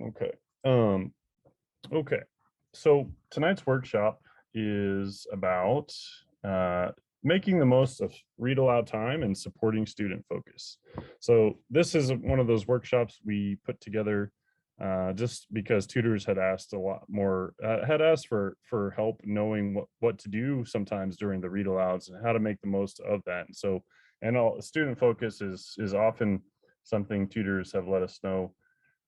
Okay. Um, okay. So tonight's workshop is about making the most of read aloud time and supporting student focus. So this is one of those workshops we put together just because tutors had asked a lot more, had asked for help knowing what to do sometimes during the read alouds and how to make the most of that. And so, and all student focus is often something tutors have let us know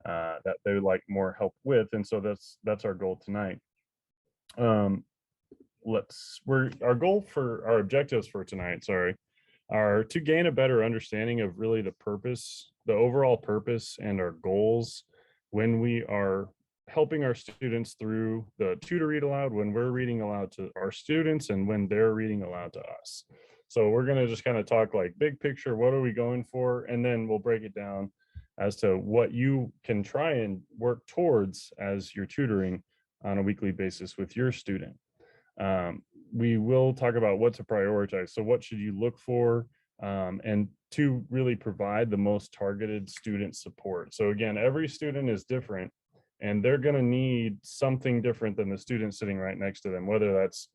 that they would like more help with, and so that's our goal tonight. Um, we're our goal for our objectives for tonight, sorry, are to gain a better understanding of really the purpose, the overall purpose, and our goals when we are helping our students through the tutor read aloud, when we're reading aloud to our students, and when they're reading aloud to us. So we're going to just kind of talk like big picture, what are we going for, and then we'll break it down as to what you can try and work towards as you're tutoring on a weekly basis with your student. We will talk about what to prioritize. So what should you look for, and to really provide the most targeted student support. So again, every student is different and they're going to need something different than the student sitting right next to them, whether that's,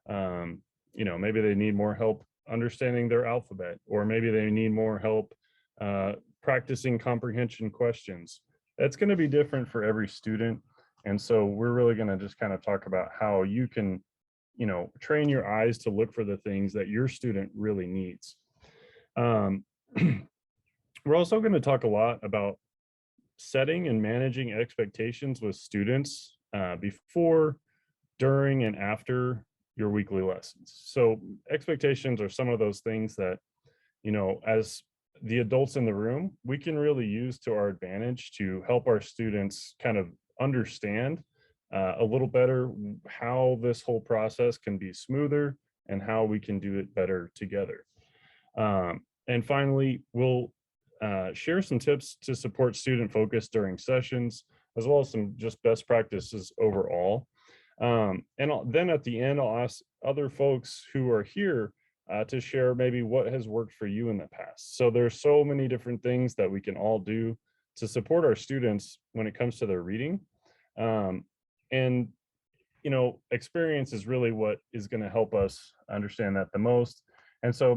maybe they need more help understanding their alphabet, or maybe they need more help practicing comprehension questions. That's going to be different for every student. And so we're really going to just kind of talk about how you can train your eyes to look for the things that your student really needs. Um, we're also going to talk a lot about setting and managing expectations with students before, during, and after your weekly lessons. So expectations are some of those things that, as the adults in the room, we can really use to our advantage to help our students kind of understand a little better how this whole process can be smoother and how we can do it better together. And finally, we'll share some tips to support student focus during sessions, as well as some just best practices overall. Then at the end, I'll ask other folks who are here to share maybe what has worked for you in the past. So there's so many different things that we can all do to support our students when it comes to their reading. And experience is really what is going to help us understand that the most. And so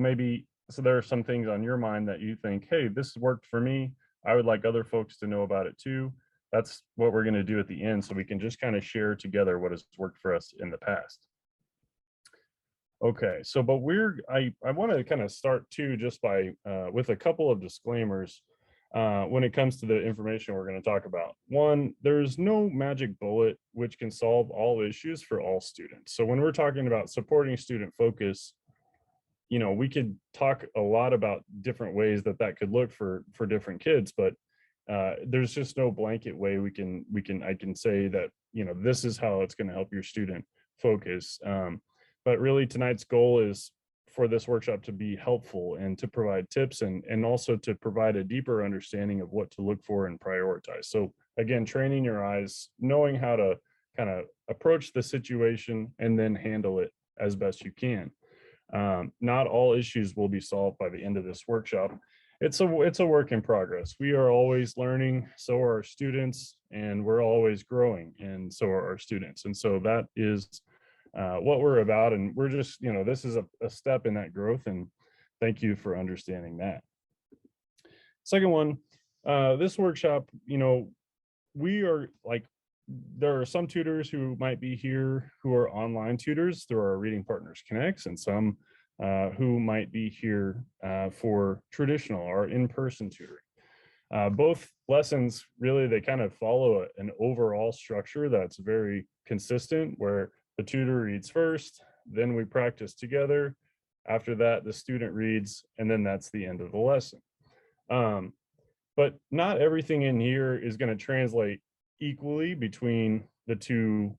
there are some things on your mind that you think, hey, this worked for me, I would like other folks to know about it too. That's what we're going to do at the end, so we can just kind of share together what has worked for us in the past. Okay, so but I want to kind of start too just by with a couple of disclaimers when it comes to the information we're going to talk about. One, there's no magic bullet which can solve all issues for all students. So when we're talking about supporting student focus, we could talk a lot about different ways that could look for different kids, but there's just no blanket way I can say that this is how it's going to help your student focus. But really tonight's goal is for this workshop to be helpful and to provide tips and also to provide a deeper understanding of what to look for and prioritize. So again, training your eyes, knowing how to kind of approach the situation and then handle it as best you can. Not all issues will be solved by the end of this workshop. It's a work in progress. We are always learning, so are our students, and we're always growing, and so are our students. And so that is what we're about, and we're just, this is a step in that growth, and thank you for understanding that. Second one, this workshop, we are like, there are some tutors who might be here who are online tutors through our Reading Partners Connects, and some who might be here for traditional or in-person tutoring. Both lessons, really, they kind of follow an overall structure that's very consistent, where the tutor reads first, then we practice together. After that, the student reads, and then that's the end of the lesson. But not everything in here is going to translate equally between the two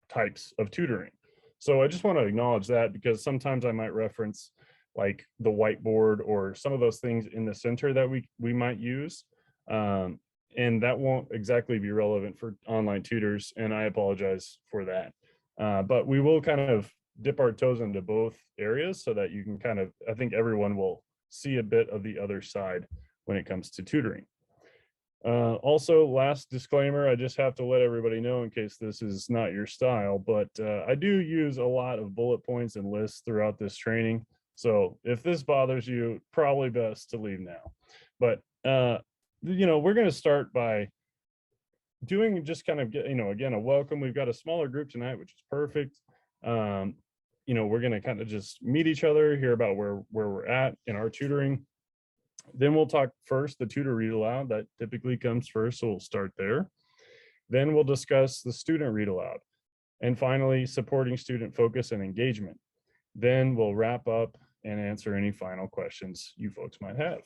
types of tutoring. So I just want to acknowledge that, because sometimes I might reference like the whiteboard or some of those things in the center that we might use. And that won't exactly be relevant for online tutors, and I apologize for that. But we will kind of dip our toes into both areas so that you can kind of, I think everyone will see a bit of the other side when it comes to tutoring. Also, last disclaimer, I just have to let everybody know in case this is not your style, but I do use a lot of bullet points and lists throughout this training. So if this bothers you, probably best to leave now. But, we're going to start by doing just kind of, again, a welcome. We've got a smaller group tonight, which is perfect. We're going to kind of just meet each other, hear about where we're at in our tutoring. Then we'll talk first the tutor read aloud. That typically comes first, so we'll start there. Then we'll discuss the student read aloud. And finally, supporting student focus and engagement. Then we'll wrap up and answer any final questions you folks might have.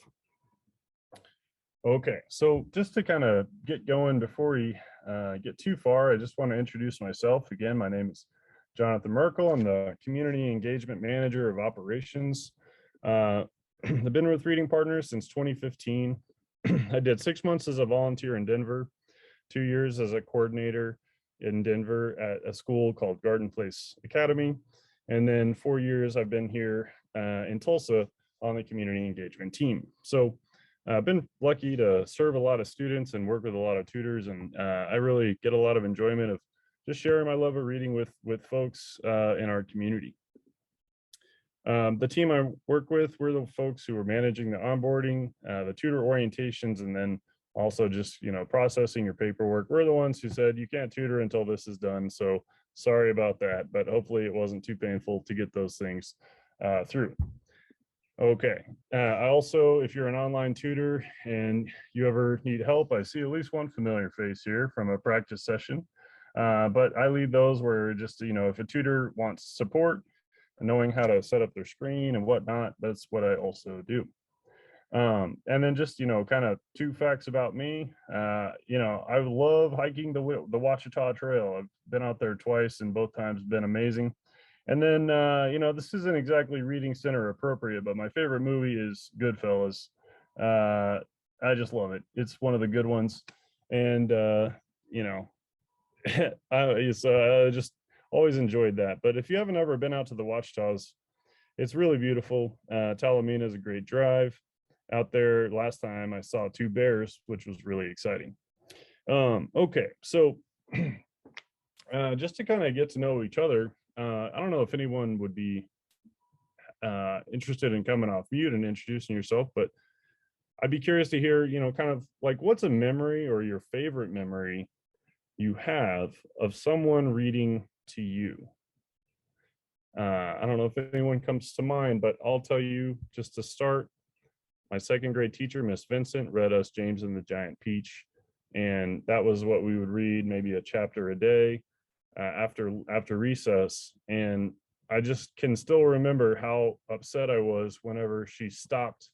Okay, so just to kind of get going before we get too far, I just want to introduce myself. Again, my name is Jonathan Merkel. I'm the Community Engagement Manager of Operations. I've been with Reading Partners since 2015. I did 6 months as a volunteer in Denver, 2 years as a coordinator in Denver at a school called Garden Place Academy. And then 4 years I've been here in Tulsa on the community engagement team. So I've been lucky to serve a lot of students and work with a lot of tutors, and I really get a lot of enjoyment of just sharing my love of reading with folks in our community. The team I work with, we're the folks who are managing the onboarding, the tutor orientations, and then also just, processing your paperwork. We're the ones who said you can't tutor until this is done. So sorry about that, but hopefully it wasn't too painful to get those things through. Okay. I also, if you're an online tutor and you ever need help, I see at least one familiar face here from a practice session. But I lead those where just, if a tutor wants support, knowing how to set up their screen and whatnot, that's what I also do. And then just, kind of 2 facts about me. I love hiking the Ouachita Trail. I've been out there twice and both times been amazing. And then, this isn't exactly reading center appropriate, but my favorite movie is Goodfellas. I just love it. It's one of the good ones. And, I just always enjoyed that. But if you haven't ever been out to the Ouachitas, it's really beautiful. Talamina is a great drive. Out there last time I saw 2 bears, which was really exciting. Okay, so just to kind of get to know each other, I don't know if anyone would be interested in coming off mute and introducing yourself, but I'd be curious to hear, kind of like what's a memory or your favorite memory you have of someone reading to you. I don't know if anyone comes to mind, but I'll tell you just to start. My 2nd grade teacher, Miss Vincent, read us James and the Giant Peach, and that was what we would read, maybe a chapter a day after recess. And I just can still remember how upset I was whenever she stopped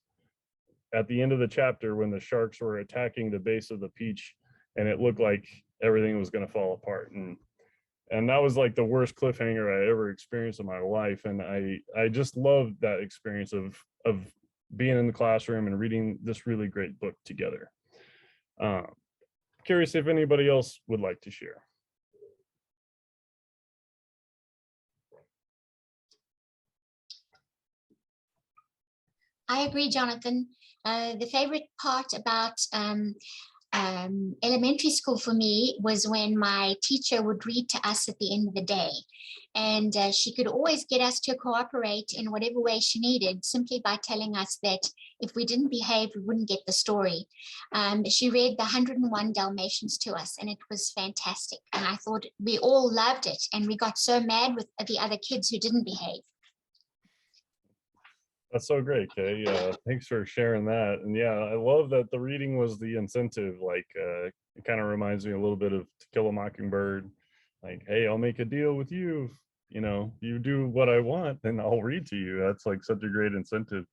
at the end of the chapter when the sharks were attacking the base of the peach, and it looked like everything was going to fall apart. And that was like the worst cliffhanger I ever experienced in my life. And I just loved that experience of being in the classroom and reading this really great book together. Curious if anybody else would like to share. I agree, Jonathan. The favorite part about elementary school for me was when my teacher would read to us at the end of the day. And she could always get us to cooperate in whatever way she needed, simply by telling us that if we didn't behave, we wouldn't get the story. She read the 101 Dalmatians to us, and it was fantastic. And I thought we all loved it, and we got so mad with the other kids who didn't behave. That's so great, Kay. Thanks for sharing that. And yeah, I love that the reading was the incentive. Like, it kind of reminds me a little bit of To Kill a Mockingbird. Like, hey, I'll make a deal with you. You do what I want, then I'll read to you. That's like such a great incentive.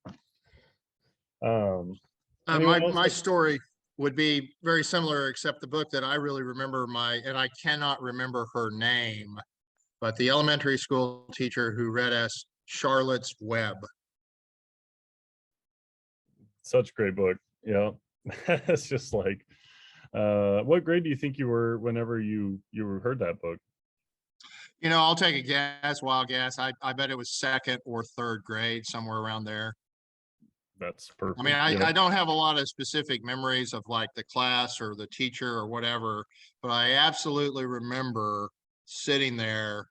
My story would be very similar, except the book that I really remember and I cannot remember her name, but the elementary school teacher who read us Charlotte's Web. Such a great book. Yeah. It's just like, what grade do you think you were whenever you heard that book? I'll take a guess, wild guess. I bet it was 2nd or 3rd grade, somewhere around there. That's perfect. I mean, Yep. I don't have a lot of specific memories of like the class or the teacher or whatever, but I absolutely remember sitting there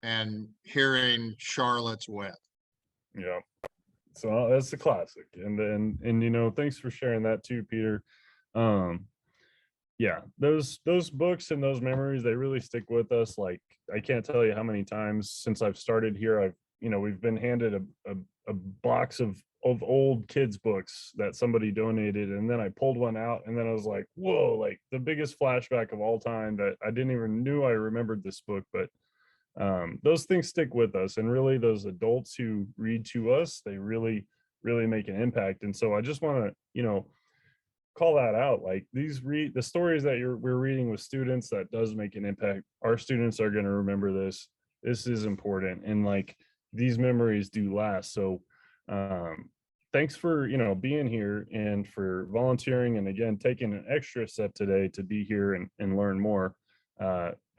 and hearing Charlotte's Web. Yeah. So that's the classic. And you know, thanks for sharing that too, Peter. Um, yeah, those books and those memories, they really stick with us. Like, I can't tell you how many times since I've started here, we've been handed a box of old kids books that somebody donated, and then I pulled one out, and then I was like, whoa, like the biggest flashback of all time, that I didn't even knew I remembered this book. But those things stick with us, and really those adults who read to us, they really make an impact. And so I just want to, call that out. Like, the stories that we're reading with students, that does make an impact. Our students are going to remember this is important, and like, these memories do last. So thanks for being here, and for volunteering, and again taking an extra step today to be here and learn more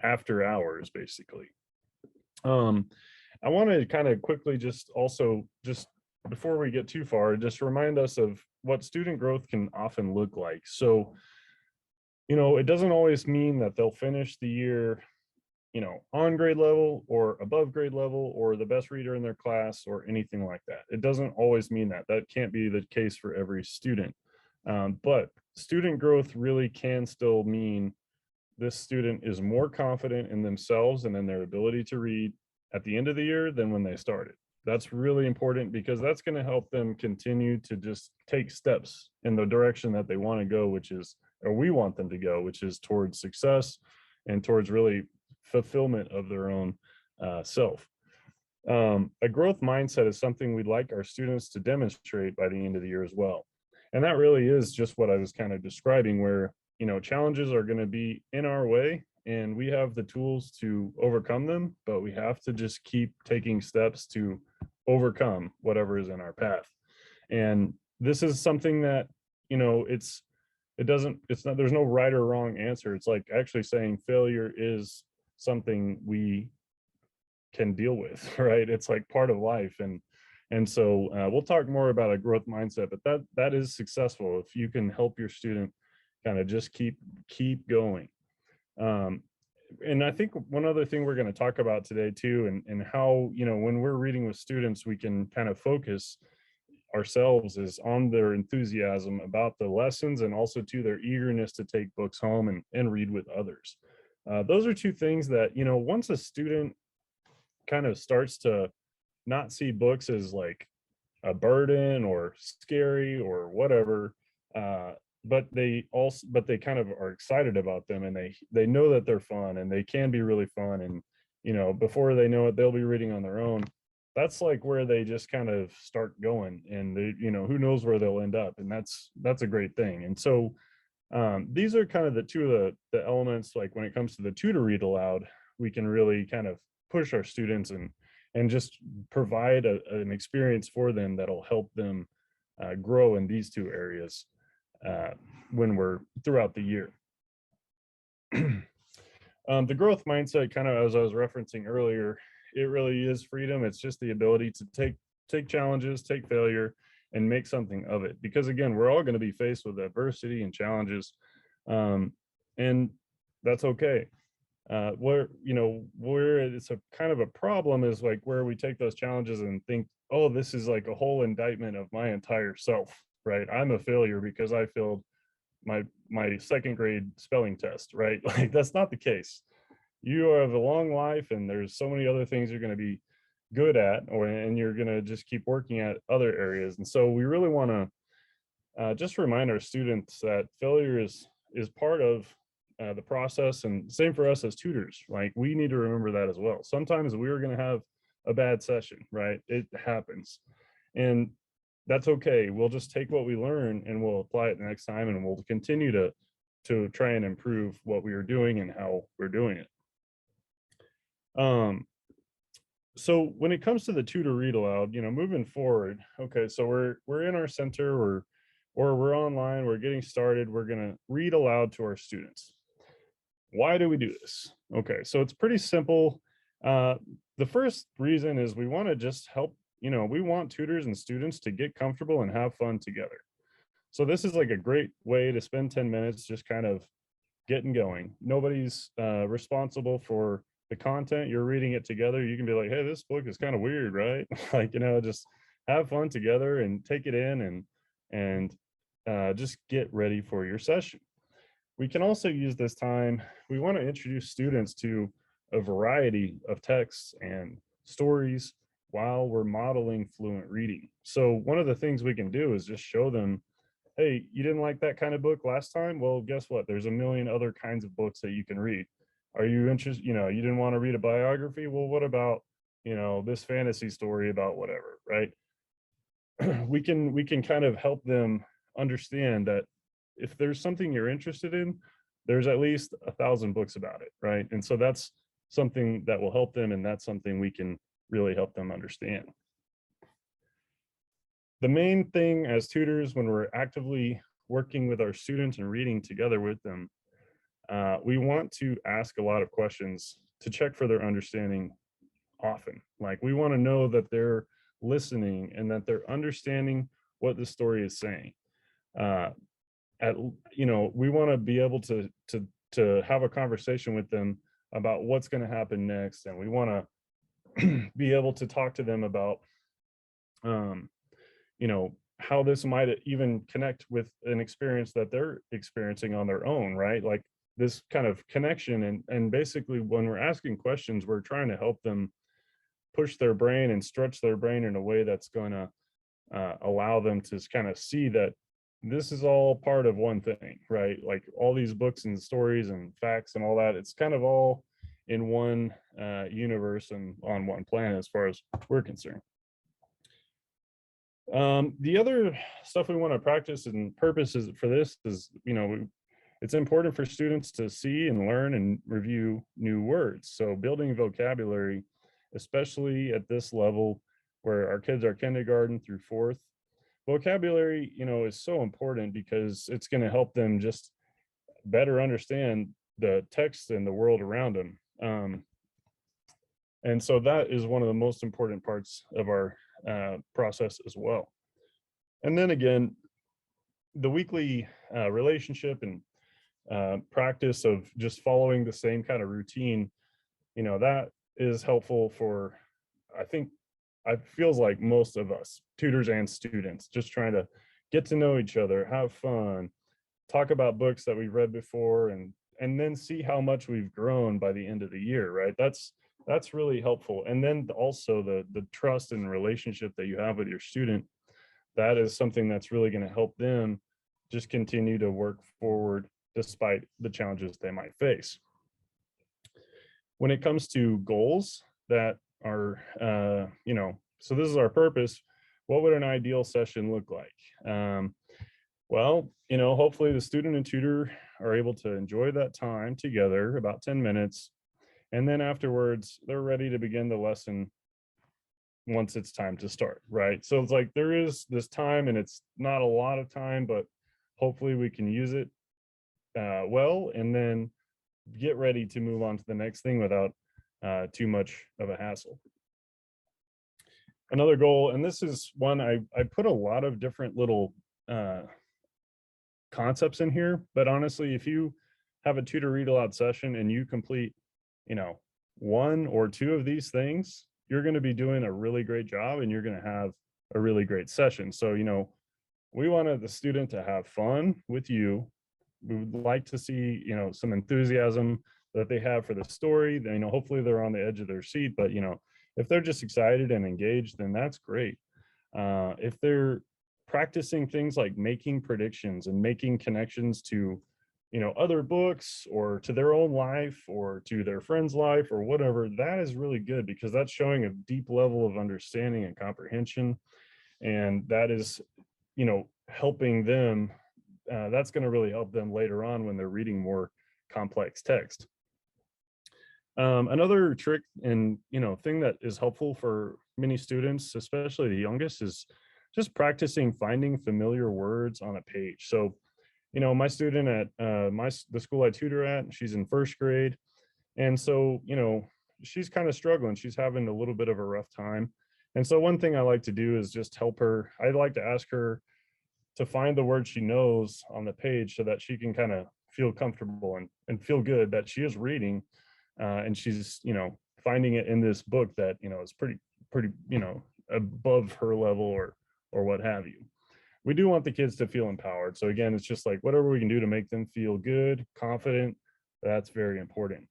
after hours, basically. I want to kind of quickly just before we get too far, just remind us of what student growth can often look like. So, it doesn't always mean that they'll finish the year, on grade level or above grade level, or the best reader in their class, or anything like that. It doesn't always mean that. That can't be the case for every student. But student growth really can still mean this student is more confident in themselves and in their ability to read at the end of the year than when they started. That's really important, because that's going to help them continue to just take steps in the direction that they want to go, which is, or we want them to go, which is towards success and towards really fulfillment of their own self. A growth mindset is something we'd like our students to demonstrate by the end of the year as well. And that really is just what I was kind of describing, where challenges are going to be in our way, and we have the tools to overcome them, but we have to just keep taking steps to overcome whatever is in our path. And this is something that, it's not, there's no right or wrong answer. It's like actually saying failure is something we can deal with, right? It's like part of life. And so we'll talk more about a growth mindset, but that is successful if you can help your student kind of just keep going. And I think one other thing we're going to talk about today too, and how, when we're reading with students, we can kind of focus ourselves is on their enthusiasm about the lessons, and also to their eagerness to take books home and read with others. Those are two things that, once a student kind of starts to not see books as like a burden or scary or whatever, but they kind of are excited about them, and they know that they're fun, and they can be really fun, and before they know it, they'll be reading on their own. That's like where they just kind of start going, and they, who knows where they'll end up, and that's a great thing. And so these are kind of the two of the elements. Like, when it comes to the tutor read aloud, we can really kind of push our students and just provide an experience for them that'll help them grow in these two areas when we're throughout the year. The growth mindset, kind of as I was referencing earlier, it really is freedom. It's just the ability to take challenges, take failure, and make something of it. Because again, we're all going to be faced with adversity and challenges, and that's okay. Where it's a kind of a problem is like where we take those challenges and think, oh, this is like a whole indictment of my entire self, right? I'm a failure because I failed my second grade spelling test, right? Like, that's not the case. You have a long life, and there's so many other things you're going to be good at, and you're going to just keep working at other areas. And so we really want to just remind our students that failure is part of the process, and same for us as tutors. Like, we need to remember that as well. Sometimes we're going to have a bad session, right? It happens, and that's okay. We'll just take what we learn and we'll apply it the next time, and we'll continue to try and improve what we are doing and how we're doing it. So when it comes to the tutor read aloud, moving forward, okay, so we're in our center, or we're online, we're getting started, we're going to read aloud to our students. Why do we do this? Okay, so it's pretty simple. The first reason is we want to just help we want tutors and students to get comfortable and have fun together. So this is like a great way to spend 10 minutes just kind of getting going. Nobody's responsible for the content. You're reading it together. You can be like, hey, this book is kind of weird, right? Like, just have fun together and take it in and just get ready for your session. We can also use this time. We want to introduce students to a variety of texts and stories while we're modeling fluent reading. So one of the things we can do is just show them, hey, you didn't like that kind of book last time? Well, guess what? There's a million other kinds of books that you can read. Are you interested? You didn't want to read a biography? Well, what about, this fantasy story about whatever, right? we can kind of help them understand that if there's something you're interested in, there's at least 1,000 books about it, right? And so that's something that will help them, and that's something we can really help them understand. The main thing as tutors, when we're actively working with our students and reading together with them, we want to ask a lot of questions to check for their understanding often. Like, we want to know that they're listening and that they're understanding what the story is saying. We want to be able to have a conversation with them about what's going to happen next, and we want to be able to talk to them about how this might even connect with an experience that they're experiencing on their own, right? Like this kind of connection. And basically, when we're asking questions, we're trying to help them push their brain and stretch their brain in a way that's going to allow them to kind of see that this is all part of one thing, right? Like all these books and stories and facts and all that, it's kind of all in one universe and on one planet as far as we're concerned. The other stuff we want to practice and purposes for this is, it's important for students to see and learn and review new words. So building vocabulary, especially at this level where our kids are kindergarten through fourth, vocabulary, is so important because it's going to help them just better understand the text and the world around them. And so that is one of the most important parts of our process as well. And then again, the weekly relationship and practice of just following the same kind of routine, that is helpful for, I think, it feels like most of us, tutors and students, just trying to get to know each other, have fun, talk about books that we've read before, and then see how much we've grown by the end of the year, right? That's really helpful. And then also the trust and relationship that you have with your student, that is something that's really going to help them just continue to work forward despite the challenges they might face. When it comes to goals that are, so this is our purpose. What would an ideal session look like? Well, hopefully the student and tutor are able to enjoy that time together, about 10 minutes. And then afterwards, they're ready to begin the lesson once it's time to start, right? So it's like there is this time, and it's not a lot of time, but hopefully we can use it well, and then get ready to move on to the next thing without too much of a hassle. Another goal, and this is one I put a lot of different little concepts in here, but honestly, if you have a tutor read aloud session and you complete, one or two of these things, you're going to be doing a really great job, and you're going to have a really great session. So, we wanted the student to have fun with you. We would like to see, some enthusiasm that they have for the story. They, hopefully they're on the edge of their seat, but, if they're just excited and engaged, then that's great. If they're practicing things like making predictions and making connections to, other books or to their own life or to their friend's life or whatever, that is really good because that's showing a deep level of understanding and comprehension. And that is, helping them. That's going to really help them later on when they're reading more complex text. Another trick and thing that is helpful for many students, especially the youngest, is just practicing finding familiar words on a page. So, my student at the school I tutor at, she's in first grade, and so she's kind of struggling. She's having a little bit of a rough time, And so one thing I like to do is just help her. I'd like to ask her to find the word she knows on the page so that she can kind of feel comfortable and feel good that she is reading, and she's, finding it in this book that, is pretty, above her level or what have you. We do want the kids to feel empowered. So again, it's just like whatever we can do to make them feel good, confident, that's very important.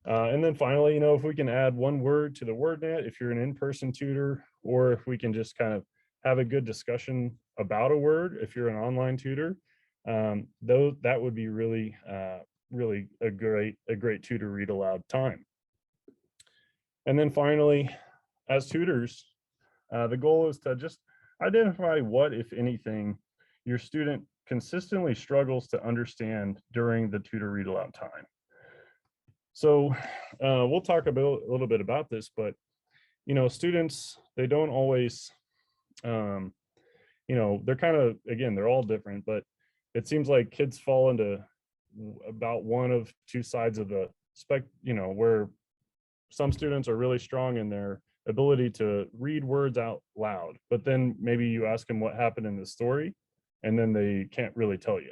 And then finally, if we can add one word to the word net, if you're an in-person tutor, or if we can just kind of have a good discussion about a word, if you're an online tutor, though that would be really, really a great tutor read aloud time. And then finally, as tutors, the goal is to just identify what, if anything, your student consistently struggles to understand during the tutor read aloud time. So we'll talk a little bit about this, but students, they don't always, they're kind of, again, they're all different, but it seems like kids fall into about one of two sides of the where some students are really strong in their ability to read words out loud, but then maybe you ask them what happened in the story and then they can't really tell you.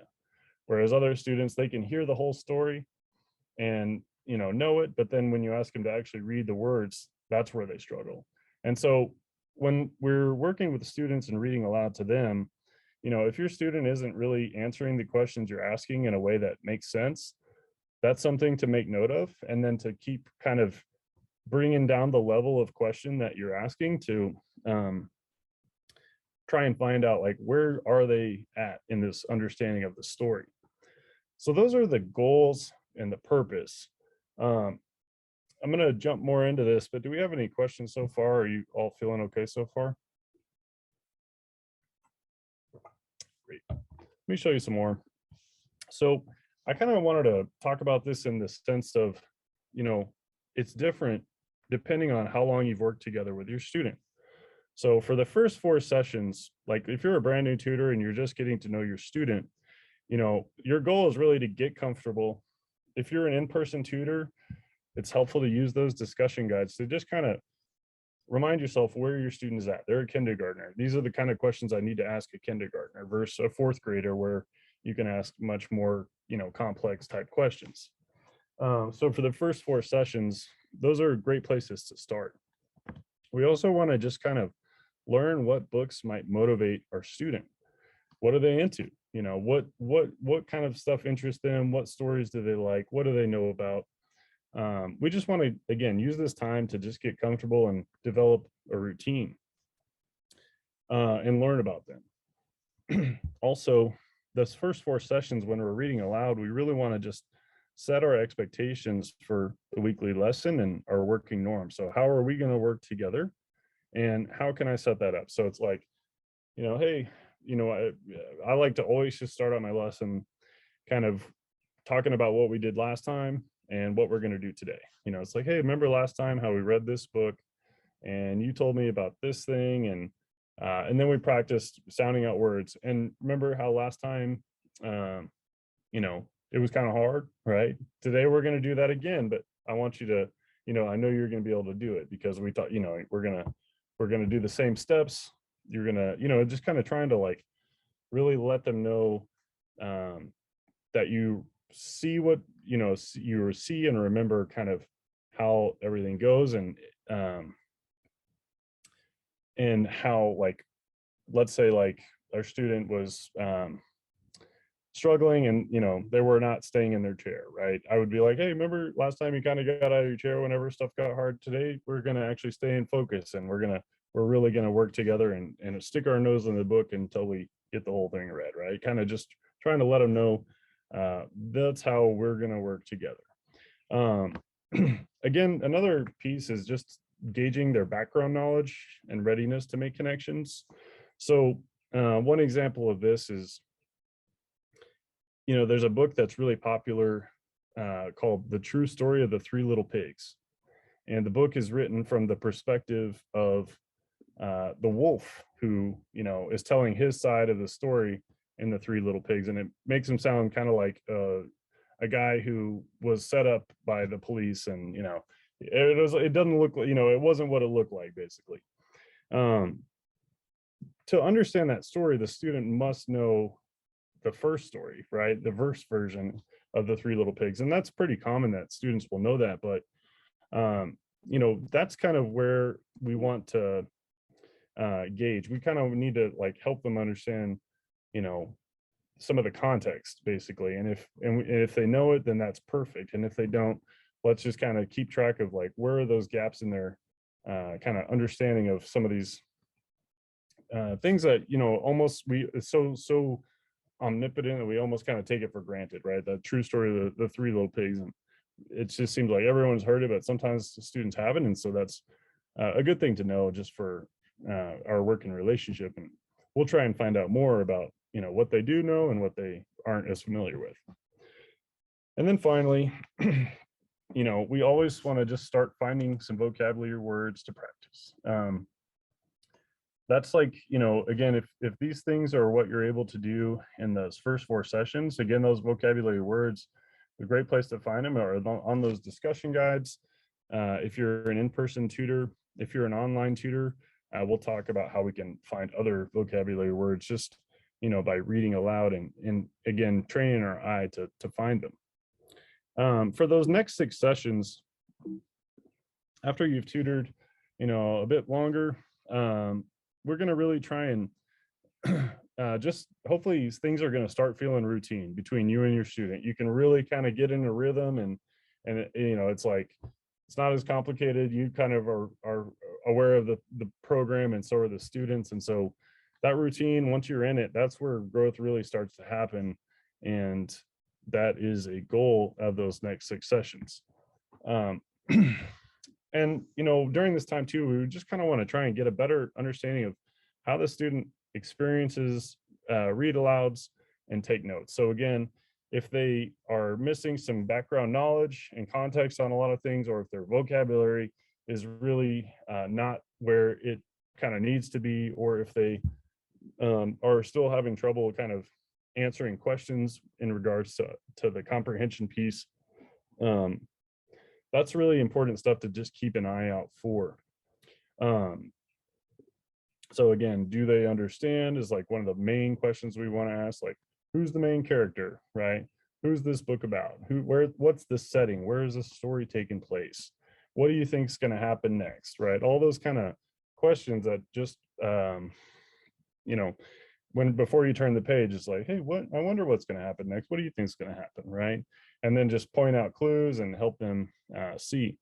Whereas other students, they can hear the whole story and know it, but then when you ask them to actually read the words, that's where they struggle. And so when we're working with the students and reading aloud to them, if your student isn't really answering the questions you're asking in a way that makes sense, that's something to make note of, and then to keep kind of bringing down the level of question that you're asking to try and find out, like, where are they at in this understanding of the story. So those are the goals and the purpose. I'm going to jump more into this, but do we have any questions so far? Are you all feeling okay so far? Great. Let me show you some more. So I kind of wanted to talk about this in the sense of, it's different depending on how long you've worked together with your student. So for the first 4 sessions, like if you're a brand new tutor and you're just getting to know your student, your goal is really to get comfortable. If you're an in-person tutor, it's helpful to use those discussion guides to just kind of remind yourself where your student is at. They're a kindergartner. These are the kind of questions I need to ask a kindergartner versus a 4th grader, where you can ask much more, complex type questions. So for the first 4 sessions, those are great places to start. We also want to just kind of learn what books might motivate our student. What are they into? What kind of stuff interests them? What stories do they like? What do they know about? We just want to, again, use this time to just get comfortable and develop a routine and learn about them. Also, those first 4 sessions, when we're reading aloud, we really want to just set our expectations for the weekly lesson and our working norm. So how are we going to work together, and how can I set that up? So it's like, hey, I like to always just start out my lesson kind of talking about what we did last time and what we're going to do today. It's like, hey, remember last time how we read this book and you told me about this thing, and then we practiced sounding out words. And remember how last time, it was kind of hard, right? Today we're going to do that again, but I want you to, I know you're going to be able to do it, because we thought, we're going to do the same steps. You're going to, just kind of trying to like really let them know that you see what, you see and remember kind of how everything goes, and how, like, let's say like our student was struggling and they were not staying in their chair, right? I would be like, hey, remember last time you kind of got out of your chair whenever stuff got hard? Today we're going to actually stay in focus, and we're really going to work together and stick our nose in the book until we get the whole thing read, right? Kind of just trying to let them know that's how we're going to work together. Again, another piece is just gauging their background knowledge and readiness to make connections. So one example of this is, there's a book that's really popular called The True Story of the Three Little Pigs. And the book is written from the perspective of the wolf, who, is telling his side of the story in The Three Little Pigs. And it makes him sound kind of like a guy who was set up by the police. And, it doesn't look like, it wasn't what it looked like, basically. Um, to understand that story, the student must know the first story, right? The verse version of the Three Little Pigs. And that's pretty common that students will know that, but that's kind of where we want to gauge. We kind of need to like help them understand, you know, some of the context basically. And if they know it, then that's perfect. And if they don't, let's just kind of keep track of like where are those gaps in their kind of understanding of some of these things that almost we it's so omnipotent that we almost kind of take it for granted, right? The true story of the Three Little Pigs, and it just seems like everyone's heard it, but sometimes the students haven't, and so that's a good thing to know just for our working relationship. And we'll try and find out more about what they do know and what they aren't as familiar with. And then finally, we always want to just start finding some vocabulary words to practice. That's like, again, if these things are what you're able to do in those first 4 sessions, again, those vocabulary words, a great place to find them are on those discussion guides. If you're an in-person tutor, if you're an online tutor, we'll talk about how we can find other vocabulary words just, by reading aloud and again, training our eye to find them. For those next 6 sessions, after you've tutored, a bit longer, we're going to really try and just hopefully things are going to start feeling routine between you and your student. You can really kind of get in a rhythm, and it's like it's not as complicated. You kind of are aware of the program, and so are the students. And so that routine, once you're in it, that's where growth really starts to happen. And that is a goal of those next 6 sessions. And during this time too, we just kind of want to try and get a better understanding of how the student experiences read alouds and take notes. So again, if they are missing some background knowledge and context on a lot of things, or if their vocabulary is really not where it kind of needs to be, or if they are still having trouble kind of answering questions in regards to the comprehension piece, that's really important stuff to just keep an eye out for. So again, do they understand is like one of the main questions we want to ask, like, who's the main character, right? Who's this book about? What's the setting? Where is the story taking place? What do you think is going to happen next, right? All those kind of questions that just, when before you turn the page, it's like, hey, I wonder what's going to happen next. What do you think is going to happen, right? And then just point out clues and help them see.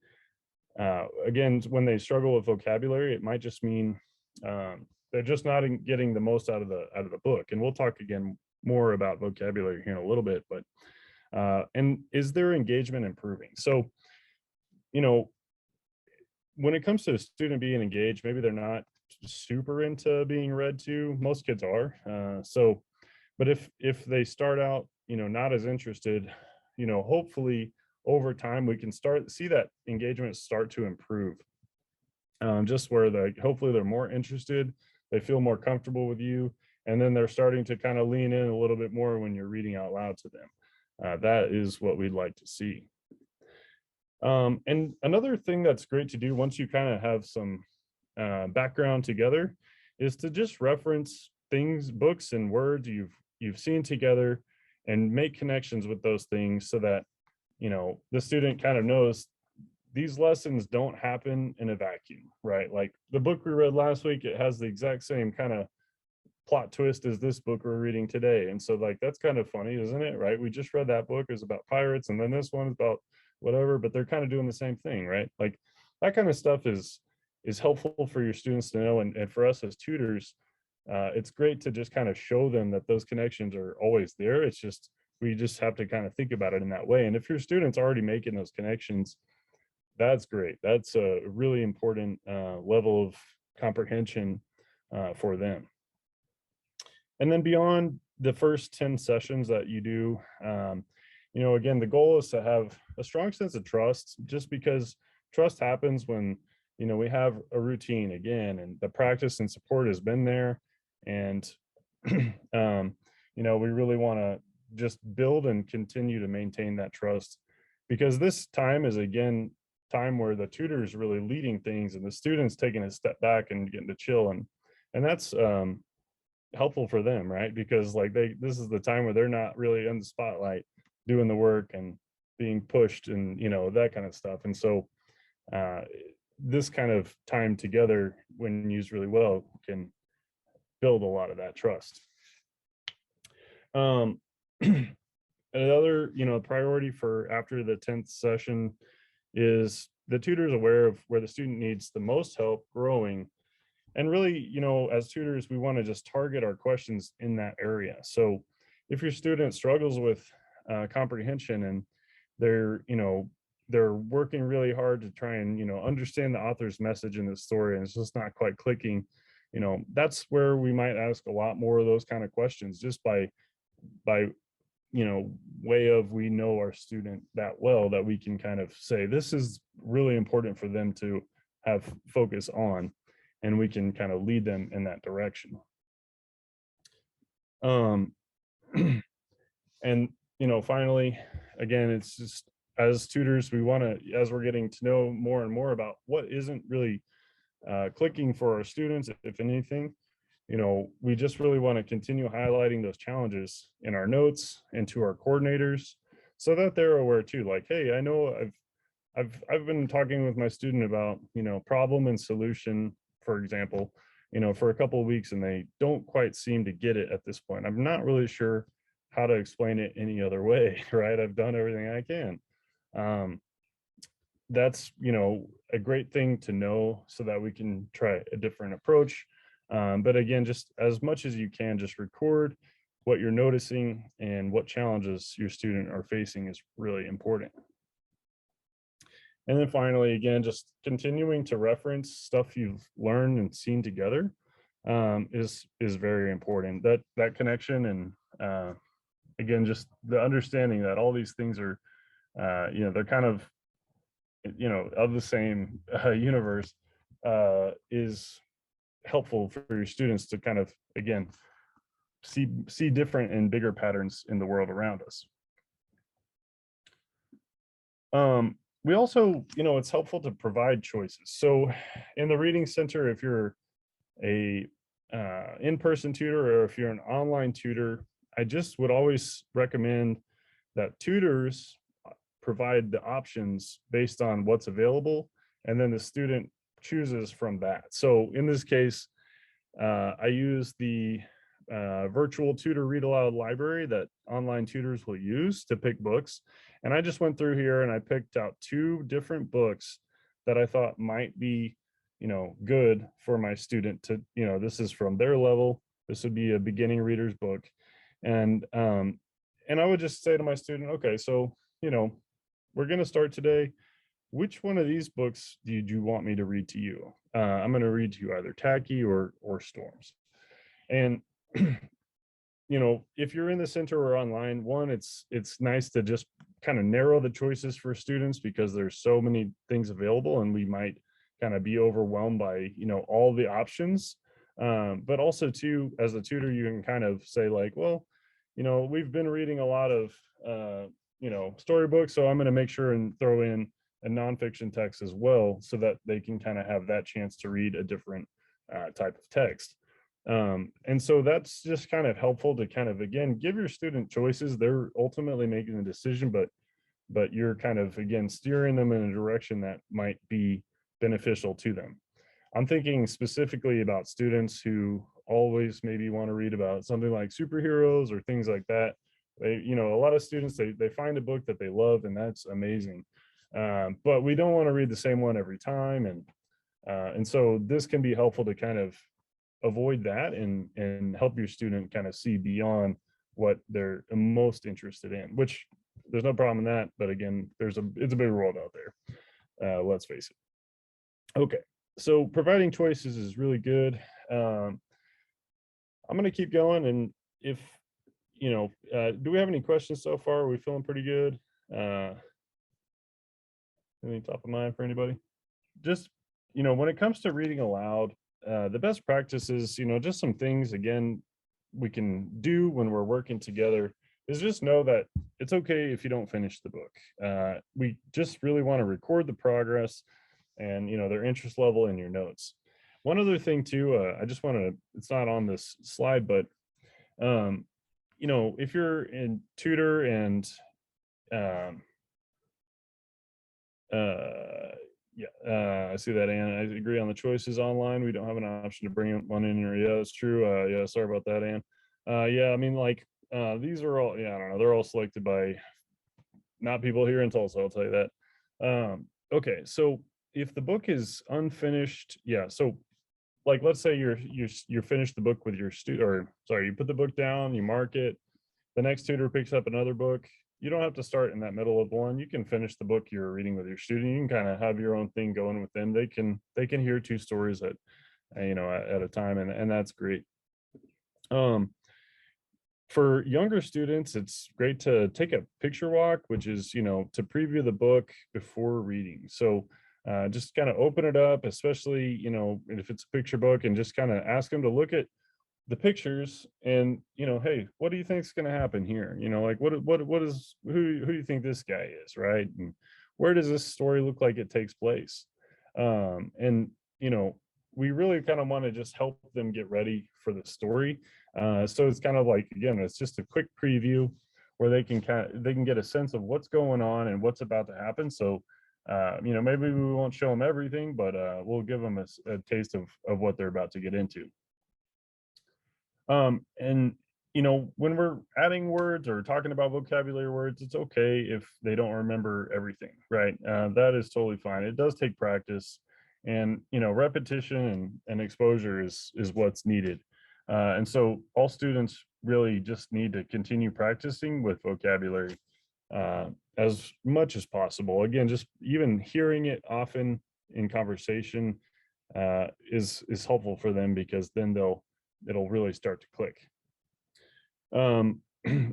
Again, when they struggle with vocabulary, it might just mean they're just not getting the most out of the book. And we'll talk again more about vocabulary here in a little bit. But and is their engagement improving? So, when it comes to a student being engaged, maybe they're not super into being read to. Most kids are. But if they start out, not as interested, hopefully over time we can see that engagement start to improve. Just where hopefully they're more interested, they feel more comfortable with you, and then they're starting to kind of lean in a little bit more when you're reading out loud to them. That is what we'd like to see. And another thing that's great to do once you kind of have some background together is to just reference things, books and words you've seen together, and make connections with those things so that the student kind of knows these lessons don't happen in a vacuum, right? Like the book we read last week, it has the exact same kind of plot twist as this book we're reading today. And so like that's kind of funny, isn't it? Right? We just read that book, is about pirates, and then this one is about whatever, but they're kind of doing the same thing, right? Like that kind of stuff is helpful for your students to know, and for us as tutors, it's great to just kind of show them that those connections are always there. It's just we just have to kind of think about it in that way. And if your student's already making those connections, that's great. That's a really important level of comprehension for them. And then beyond the first 10 sessions that you do, again, the goal is to have a strong sense of trust, just because trust happens when, we have a routine again, and the practice and support has been there. And, we really want to just build and continue to maintain that trust, because this time is, again, time where the tutor is really leading things and the students taking a step back and getting to chill, and that's helpful for them, right? Because like this is the time where they're not really in the spotlight doing the work and being pushed and that kind of stuff. And so this kind of time together, when used really well, can build a lot of that trust. Another priority for after the 10th session is the tutor is aware of where the student needs the most help growing. And really, as tutors, we want to just target our questions in that area. So if your student struggles with comprehension and they're working really hard to try and understand the author's message in the story, and it's just not quite clicking, that's where we might ask a lot more of those kind of questions, just by way of we know our student that well that we can kind of say this is really important for them to have focus on, and we can kind of lead them in that direction. And finally, again, it's just as tutors, we want to, as we're getting to know more and more about what isn't really clicking for our students, if anything, we just really want to continue highlighting those challenges in our notes and to our coordinators, so that they're aware too. Like, hey, I know I've been talking with my student about problem and solution, for example, for a couple of weeks, and they don't quite seem to get it at this point. I'm not really sure how to explain it any other way, right? I've done everything I can. That's a great thing to know, so that we can try a different approach. But again, just as much as you can, just record what you're noticing and what challenges your student are facing is really important. And then finally, again, just continuing to reference stuff you've learned and seen together is very important. That connection, and again, just the understanding that all these things are they're kind of of the same universe is helpful for your students to kind of, again, see different and bigger patterns in the world around us. We also, it's helpful to provide choices. So in the Reading Center, if you're a in-person tutor or if you're an online tutor, I just would always recommend that tutors provide the options based on what's available, and then the student chooses from that. So in this case, I use the virtual tutor Read-Aloud library that online tutors will use to pick books. And I just went through here and I picked out 2 different books that I thought might be, good for my student to, this is from their level. This would be a beginning reader's book. And I would just say to my student, okay, so, we're going to start today. Which one of these books did you want me to read to you? I'm going to read to you either Tacky or Storms. And if you're in the center or online, one, it's nice to just kind of narrow the choices for students, because there's so many things available and we might kind of be overwhelmed by all the options. But also too, as a tutor, you can kind of say like, well, we've been reading a lot of storybooks, so I'm going to make sure and throw in a nonfiction text as well, so that they can kind of have that chance to read a different type of text. And so that's just kind of helpful to kind of, again, give your student choices. They're ultimately making the decision, but you're kind of, again, steering them in a direction that might be beneficial to them. I'm thinking specifically about students who always maybe want to read about something like superheroes or things like that. They, a lot of students, they find a book that they love, and that's amazing. But we don't want to read the same one every time. And so this can be helpful to kind of avoid that and help your student kind of see beyond what they're most interested in, which there's no problem in that. But again, it's a big world out there. Let's face it. Okay. So providing choices is really good. I'm going to keep going. And if, do we have any questions so far? Are we feeling pretty good? Any top of mind for anybody? Just, when it comes to reading aloud, the best practice is, just some things, again, we can do when we're working together is just know that it's okay if you don't finish the book. We just really want to record the progress and their interest level in your notes. One other thing too, I just want to, it's not on this slide, but um, if you're in Tutor and um, I see that, Ann. I agree on the choices online. We don't have an option to bring one in here. Yeah, that's true. Yeah, sorry about that, Ann. Yeah, I mean, like, these are all, yeah, I don't know. They're all selected by not people here in Tulsa, I'll tell you that. Okay, so if the book is unfinished, yeah, so like let's say you're finished the book with your student, or sorry, you put the book down, you mark it, the next tutor picks up another book. You don't have to start in that middle of one. You can finish the book you're reading with your student. You can kind of have your own thing going with them. They can hear two stories at a time, and that's great. um for younger students, it's great to take a picture walk, which is, to preview the book before reading. So just kind of open it up, especially, if it's a picture book, and just kind of ask them to look at the pictures and, hey, what do you think is going to happen here? Like what is, who do you think this guy is, right? And where does this story look like it takes place? And, we really kind of want to just help them get ready for the story. So it's kind of like, again, it's just a quick preview where they can get a sense of what's going on and what's about to happen. So maybe we won't show them everything, but we'll give them a taste of what they're about to get into. And when we're adding words or talking about vocabulary words, it's okay if they don't remember everything, right? That is totally fine. It does take practice, and repetition and exposure is what's needed. And so all students really just need to continue practicing with vocabulary as much as possible. Again, just even hearing it often in conversation is helpful for them, because then it'll really start to click.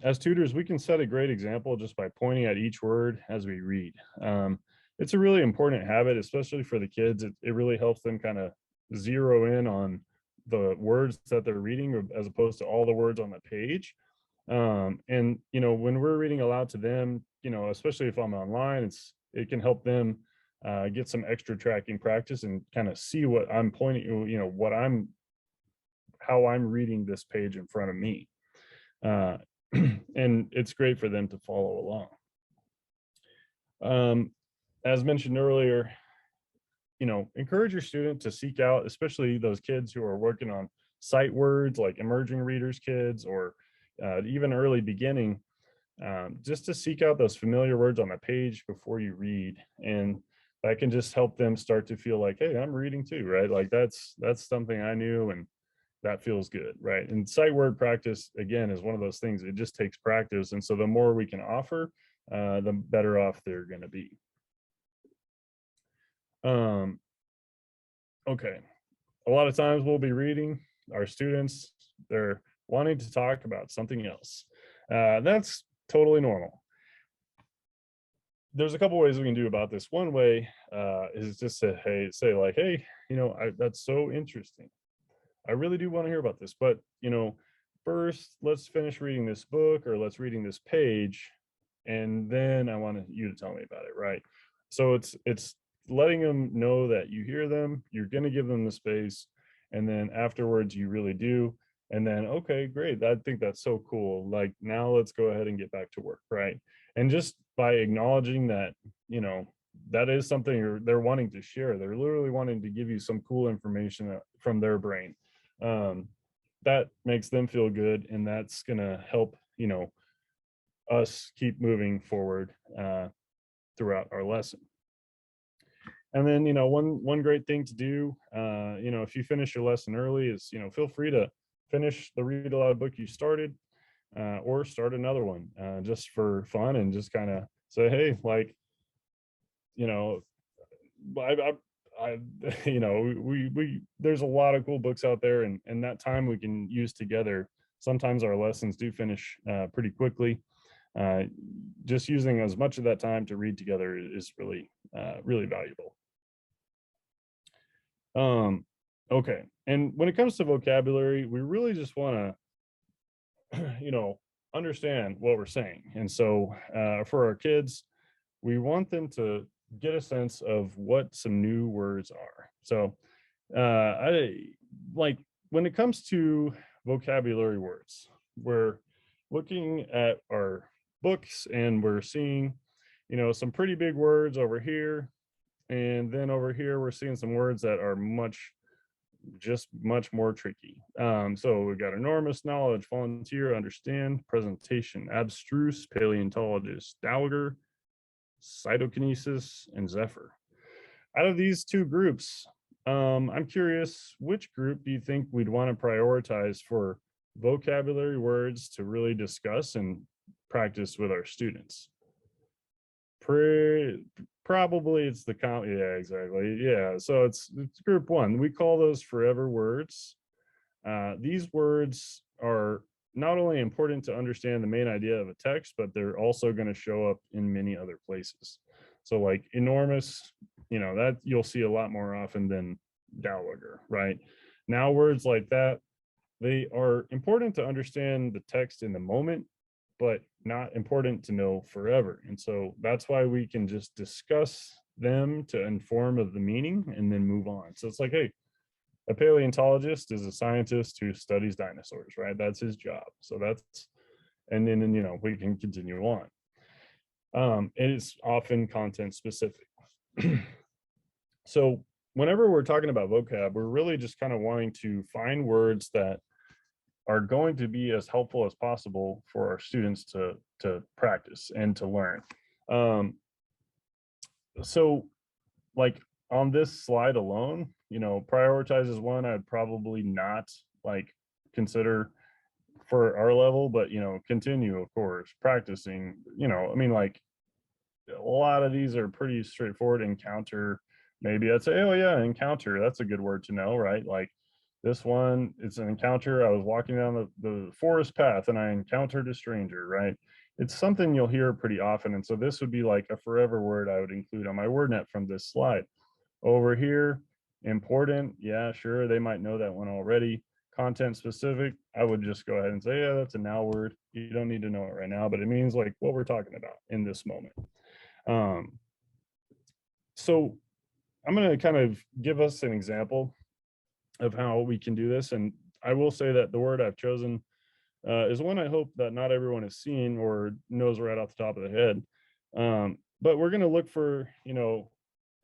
As tutors, we can set a great example just by pointing at each word as we read. It's a really important habit, especially for the kids. It really helps them kind of zero in on the words that they're reading, as opposed to all the words on the page. And when we're reading aloud to them, especially if I'm online, it can help them get some extra tracking practice and kind of see what I'm pointing, how I'm reading this page in front of me. And it's great for them to follow along. As mentioned earlier, encourage your student to seek out, especially those kids who are working on sight words like emerging readers kids, or even early beginning, just to seek out those familiar words on the page before you read. And that can just help them start to feel like, hey, I'm reading too, right? Like that's something I knew, and that feels good, right? And sight word practice, again, is one of those things. It just takes practice. And so the more we can offer, the better off they're going to be. Okay. A lot of times we'll be reading, our students, they're wanting to talk about something else. That's totally normal. There's a couple ways we can do about this. One way is just to say like, hey, that's so interesting. I really do want to hear about this, but first let's finish reading this book, or let's reading this page, and then I want you to tell me about it, right? So it's letting them know that you hear them, you're going to give them the space, and then afterwards you really do. And then, okay, great, I think that's so cool. Like, now let's go ahead and get back to work, right? And just by acknowledging that, that is something they're wanting to share. They're literally wanting to give you some cool information from their brain. That makes them feel good, and that's going to help us keep moving forward throughout our lesson. And then one great thing to do, if you finish your lesson early, is feel free to finish the read aloud book you started, or start another one, just for fun, and just kind of say, hey, like, I we there's a lot of cool books out there, and that time we can use together. Sometimes our lessons do finish pretty quickly. Just using as much of that time to read together is really really valuable. Okay, and when it comes to vocabulary, we really just want to understand what we're saying. And so for our kids, we want them to get a sense of what some new words are. So I like when it comes to vocabulary words, we're looking at our books and we're seeing, some pretty big words over here. And then over here, we're seeing some words that are much more tricky. So we've got enormous knowledge, volunteer, understand, presentation, abstruse, paleontologist, dowager, cytokinesis, and zephyr. Out of these two groups, I'm curious, which group do you think we'd want to prioritize for vocabulary words to really discuss and practice with our students? Probably it's yeah, exactly. Yeah, so it's group one. We call those forever words. These words are not only important to understand the main idea of a text, but they're also going to show up in many other places. So like enormous, that you'll see a lot more often than dowager, right? Now words like that, they are important to understand the text in the moment, but not important to know forever. And so that's why we can just discuss them to inform of the meaning and then move on. So it's like, hey, a paleontologist is a scientist who studies dinosaurs, right? That's his job. So and then we can continue on. It is often content specific. So whenever we're talking about vocab, we're really just kind of wanting to find words that are going to be as helpful as possible for our students to practice and to learn. So like on this slide alone, prioritize is one I'd probably not like consider for our level, but continue, of course, practicing. Like a lot of these are pretty straightforward. Encounter, maybe I'd say, oh yeah, encounter, that's a good word to know, right? Like this one, it's an encounter. I was walking down the forest path and I encountered a stranger, right? It's something you'll hear pretty often. And so this would be like a forever word I would include on my word net from this slide. Over here, important, yeah, sure, they might know that one already. Content specific, I would just go ahead and say, yeah, that's a now word. You don't need to know it right now, but it means like what we're talking about in this moment. So I'm going to kind of give us an example of how we can do this. And I will say that the word I've chosen is one I hope that not everyone has seen or knows right off the top of the head. But we're going to look for,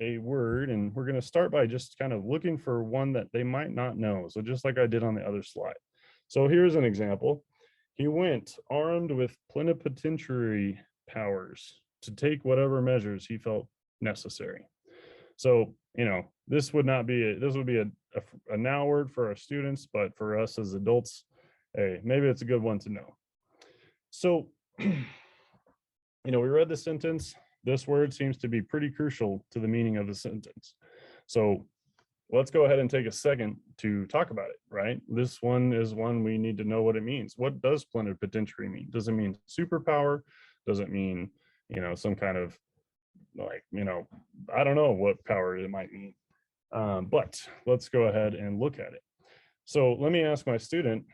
a word, and we're going to start by just kind of looking for one that they might not know. So just like I did on the other slide. So here's an example. He went armed with plenipotentiary powers to take whatever measures he felt necessary. So, this would be a now word for our students, but for us as adults, hey, maybe it's a good one to know. So, we read the sentence. This word seems to be pretty crucial to the meaning of the sentence. So let's go ahead and take a second to talk about it, right? This one is one we need to know what it means. What does plenipotentiary mean? Does it mean superpower? Does it mean, some kind of like, I don't know what power it might mean. But let's go ahead and look at it. So let me ask my student,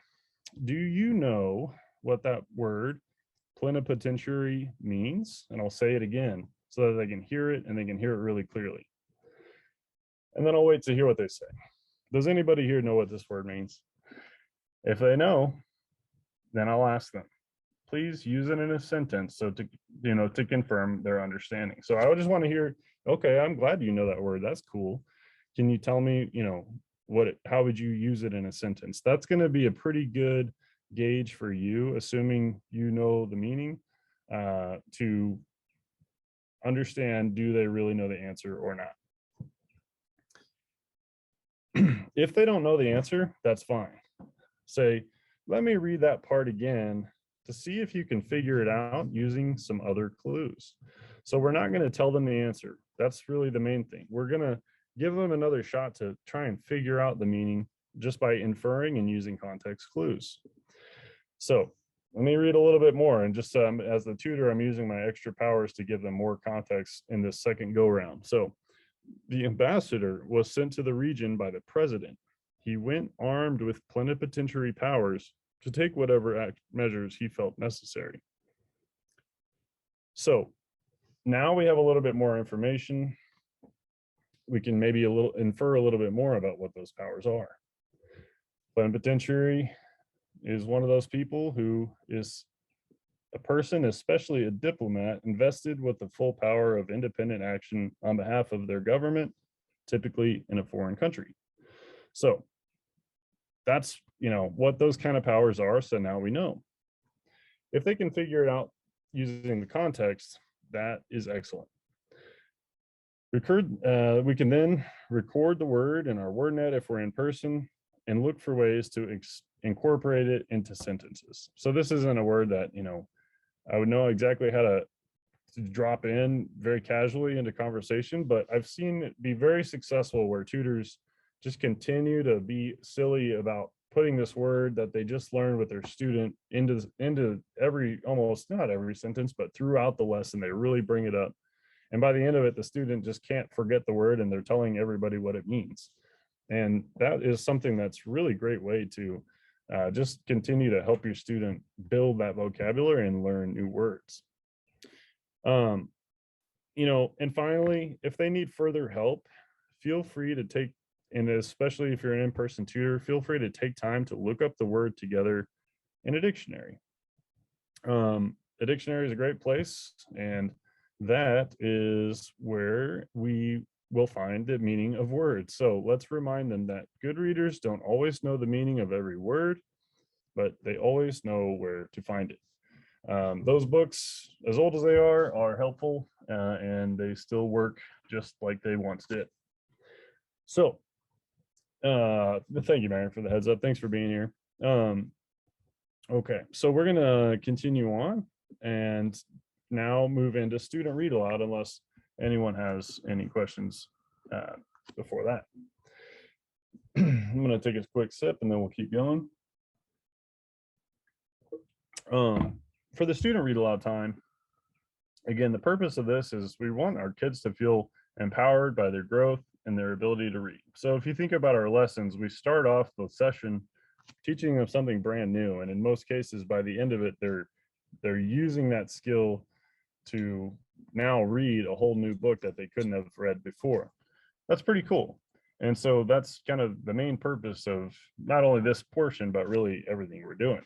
do you know what that word plenipotentiary means? And I'll say it again so that they can hear it and they can hear it really clearly. And then I'll wait to hear what they say. Does anybody here know what this word means? If they know, then I'll ask them, please use it in a sentence so to confirm their understanding. So I would just want to hear, okay, I'm glad you know that word. That's cool. Can you tell me, how would you use it in a sentence? That's going to be a pretty good gauge for you, assuming you know the meaning, to understand, do they really know the answer or not? If they don't know the answer, that's fine. Say, let me read that part again to see if you can figure it out using some other clues. So we're not going to tell them the answer. That's really the main thing. We're going to give them another shot to try and figure out the meaning just by inferring and using context clues. So let me read a little bit more. And just as the tutor, I'm using my extra powers to give them more context in this second go round. So the ambassador was sent to the region by the president. He went armed with plenipotentiary powers to take whatever measures he felt necessary. So now we have a little bit more information. We can maybe infer a little bit more about what those powers are. Plenipotentiary is one of those people who is a person, especially a diplomat, invested with the full power of independent action on behalf of their government, typically in a foreign country. So that's, what those kind of powers are. So now we know. If they can figure it out using the context, that is excellent. We can then record the word in our WordNet if we're in person and look for ways to incorporate it into sentences. So this isn't a word that, I would know exactly how to drop in very casually into conversation, but I've seen it be very successful where tutors just continue to be silly about putting this word that they just learned with their student into every, almost not every sentence, but throughout the lesson, they really bring it up. And by the end of it, the student just can't forget the word and they're telling everybody what it means. And that is something that's really great way to just continue to help your student build that vocabulary and learn new words. And finally, if they need further help, feel free to take, and especially if you're an in-person tutor, feel free to take time to look up the word together in a dictionary. A dictionary is a great place, and that is where we will find the meaning of words. So let's remind them that good readers don't always know the meaning of every word, but they always know where to find it. Those books, as old as they are helpful, and they still work just like they once did. So thank you, Marion, for the heads up. Thanks for being here. Okay, so we're gonna continue on and now move into student read aloud, unless anyone has any questions before that. I'm gonna take a quick sip and then we'll keep going. For the student read aloud time, again, the purpose of this is we want our kids to feel empowered by their growth and their ability to read. So if you think about our lessons, we start off the session teaching them something brand new. And in most cases, by the end of it, they're using that skill to now read a whole new book that they couldn't have read before. That's pretty cool. And so that's kind of the main purpose of not only this portion, but really everything we're doing.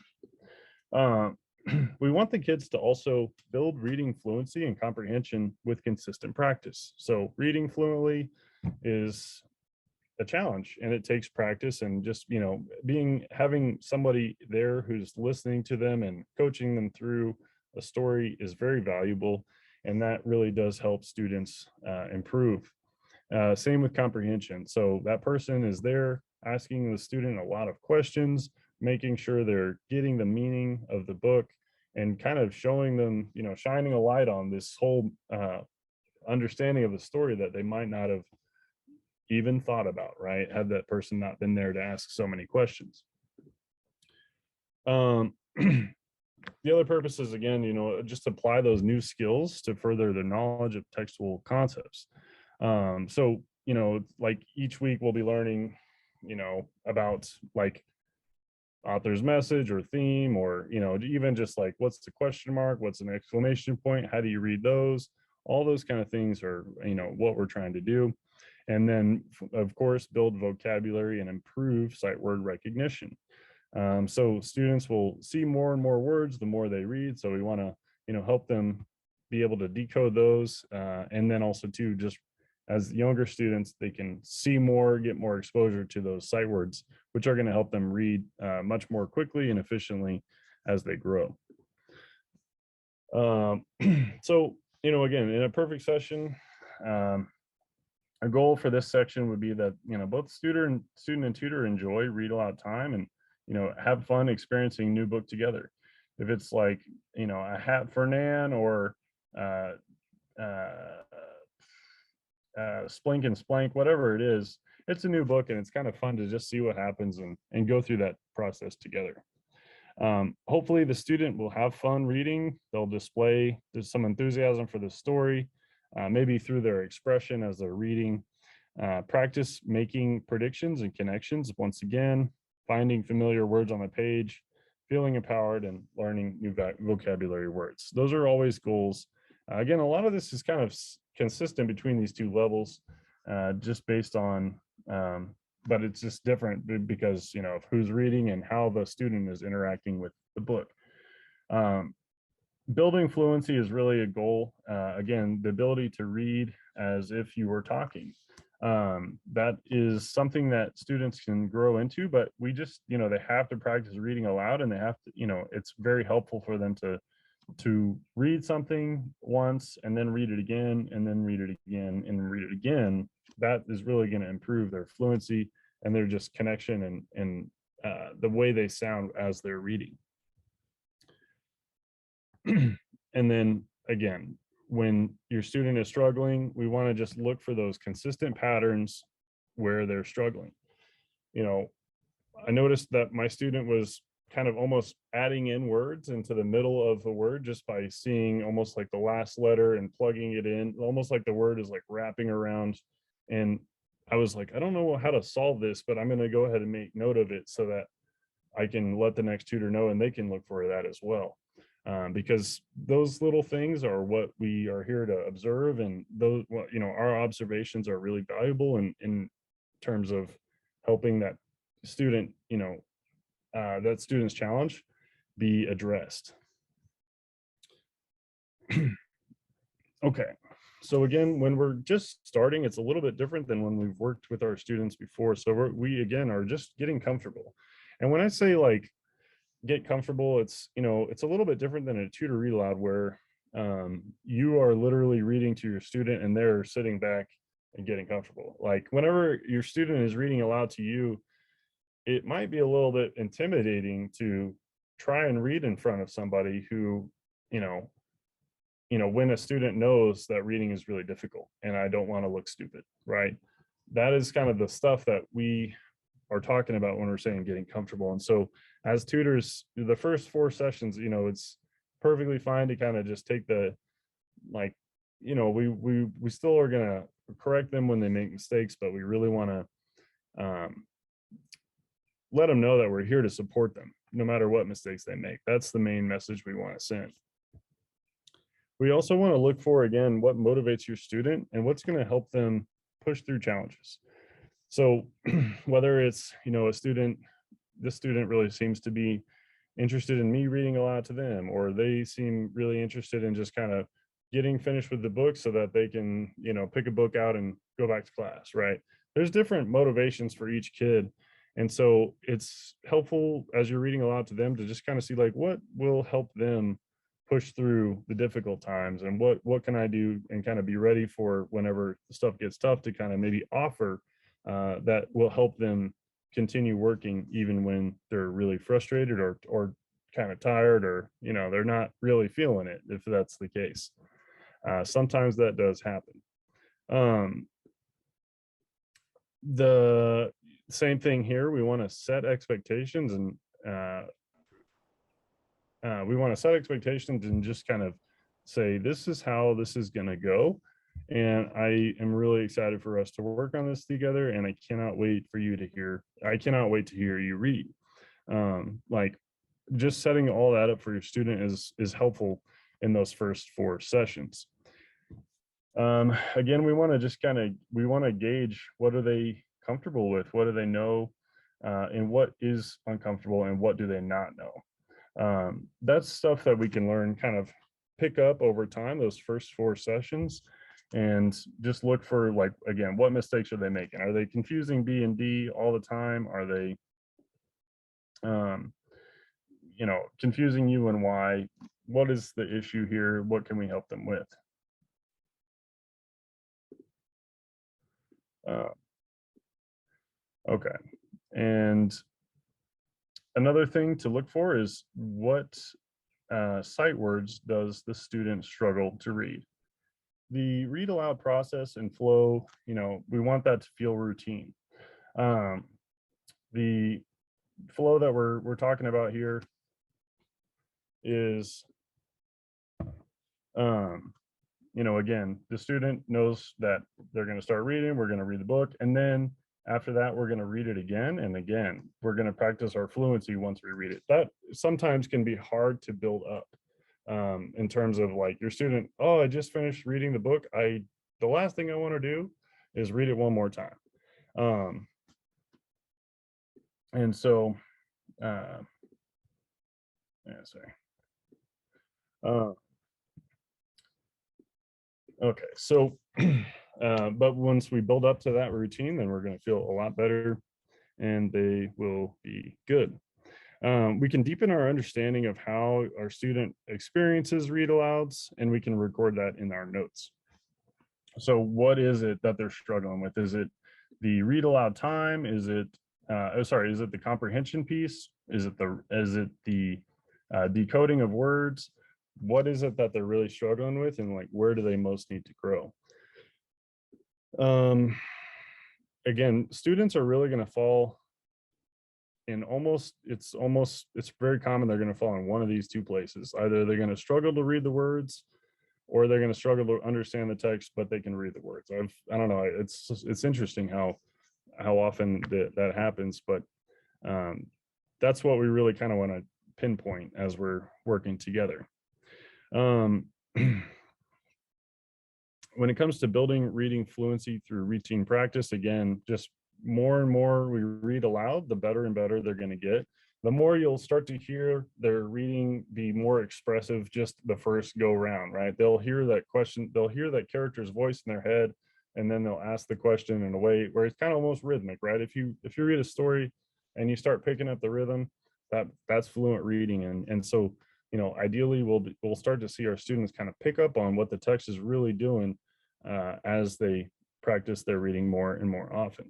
We want the kids to also build reading fluency and comprehension with consistent practice. So reading fluently is a challenge, and it takes practice, and just having somebody there who's listening to them and coaching them through a story is very valuable, and that really does help students improve. Same with comprehension. So that person is there asking the student a lot of questions, making sure they're getting the meaning of the book, and kind of showing them, shining a light on this whole understanding of the story that they might not have even thought about, right? Had that person not been there to ask so many questions. The other purpose is, again, just apply those new skills to further the knowledge of textual concepts. So, like each week we'll be learning, about like author's message or theme, or, even just like, what's the question mark? What's an exclamation point? How do you read those? All those kind of things are, what we're trying to do. And then, of course, build vocabulary and improve sight word recognition. So students will see more and more words the more they read. So we want to, help them be able to decode those. And then also too, just as younger students, they can see more, get more exposure to those sight words, which are going to help them read much more quickly and efficiently as they grow. So, again, in a perfect session, a goal for this section would be that, both student and tutor enjoy read aloud time and, have fun experiencing new book together. If it's like, a hat for Nan, or Splink and Splank, whatever it is, it's a new book and it's kind of fun to just see what happens and go through that process together. Hopefully the student will have fun reading. They'll display some enthusiasm for the story, maybe through their expression as they're reading. Practice making predictions and connections. Once again, finding familiar words on the page, feeling empowered, and learning new vocabulary words. Those are always goals. Again, a lot of this is kind of consistent between these two levels, just based on, but it's just different because, you know, of who's reading and how the student is interacting with the book. Building fluency is really a goal. Again, the ability to read as if you were talking. That is something that students can grow into, but we just, you know, they have to practice reading aloud, and they have to, you know, it's very helpful for them to read something once and then read it again and then read it again and read it again. That is really going to improve their fluency and their just connection and the way they sound as they're reading. And then again, when your student is struggling, we want to just look for those consistent patterns where they're struggling. You know, I noticed that my student was kind of almost adding in words into the middle of a word just by seeing almost like the last letter and plugging it in, almost like the word is like wrapping around. And I was like, I don't know how to solve this, but I'm going to go ahead and make note of it so that I can let the next tutor know and they can look for that as well. Because those little things are what we are here to observe, and those, you know, our observations are really valuable in terms of helping that student, you know, that student's challenge be addressed. Okay, so again, when we're just starting, it's a little bit different than when we've worked with our students before. So we again are just getting comfortable. And when I say like get comfortable, it's, you know, it's a little bit different than a tutor read aloud where you are literally reading to your student and they're sitting back and getting comfortable. Like whenever your student is reading aloud to you, it might be a little bit intimidating to try and read in front of somebody who, you know, when a student knows that reading is really difficult and I don't want to look stupid, right? That is kind of the stuff that we are talking about when we're saying getting comfortable. And so as tutors, the first 4 sessions, you know, it's perfectly fine to kind of just take the, like, you know, we still are going to correct them when they make mistakes, but we really want to let them know that we're here to support them no matter what mistakes they make. That's the main message we want to send. We also want to look for, again, what motivates your student and what's going to help them push through challenges. So whether it's, you know, this student really seems to be interested in me reading aloud to them, or they seem really interested in just kind of getting finished with the book so that they can, you know, pick a book out and go back to class, right? There's different motivations for each kid. And so it's helpful as you're reading aloud to them to just kind of see like what will help them push through the difficult times, and what can I do and kind of be ready for whenever the stuff gets tough to kind of maybe offer that will help them continue working even when they're really frustrated or kind of tired, or, you know, they're not really feeling it, if that's the case. Sometimes that does happen. The same thing here, we want to set expectations, and we want to set expectations and just kind of say, this is how this is going to go. And I am really excited for us to work on this together. And I cannot wait to hear you read. Like just setting all that up for your student is helpful in those first 4 sessions. Again, we want to gauge, what are they comfortable with? What do they know? And what is uncomfortable, and what do they not know? That's stuff that we can learn, kind of pick up over time, those first 4 sessions, and just look for, like, again, what mistakes are they making? Are they confusing B and D all the time? Are they, you know, confusing U and Y? What is the issue here? What can we help them with? Okay. And another thing to look for is what sight words does the student struggle to read? The read aloud process and flow, you know, we want that to feel routine. The flow that we're talking about here is, you know, again, the student knows that they're going to start reading, we're going to read the book, and then After that, we're going to read it again and again. We're going to practice our fluency once we read it. That sometimes can be hard to build up in terms of like your student, oh, I just finished reading the book. The last thing I want to do is read it one more time. And so, yeah, sorry. Okay, so, but once we build up to that routine, then we're going to feel a lot better and they will be good. We can deepen our understanding of how our student experiences read alouds, and we can record that in our notes. So what is it that they're struggling with? Is it the read aloud time? Is it, is it the comprehension piece? Is it the decoding of words? What is it that they're really struggling with, and like where do they most need to grow? Again, students are really going to fall in it's very common they're going to fall in one of these two places. Either they're going to struggle to read the words, or they're going to struggle to understand the text, but they can read the words. I don't know. It's interesting how often that happens, but that's what we really kind of want to pinpoint as we're working together. When it comes to building reading fluency through routine practice, again, just more and more we read aloud, the better and better they're going to get. The more you'll start to hear their reading be more expressive just the first go round, right? They'll hear that question, they'll hear that character's voice in their head, and then they'll ask the question in a way where it's kind of almost rhythmic, right? If you read a story and you start picking up the rhythm, that's fluent reading. And so, you know, ideally we'll start to see our students kind of pick up on what the text is really doing as they practice their reading more and more often.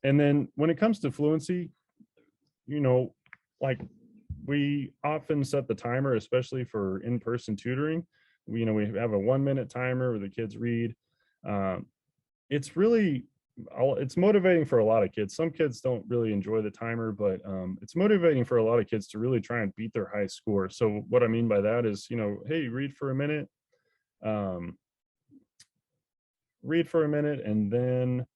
And then when it comes to fluency, you know, like we often set the timer, especially for in-person tutoring. We have a 1-minute timer where the kids read. It's motivating for a lot of kids. Some kids don't really enjoy the timer, but it's motivating for a lot of kids to really try and beat their high score. So what I mean by that is, you know, hey, read for a minute, and then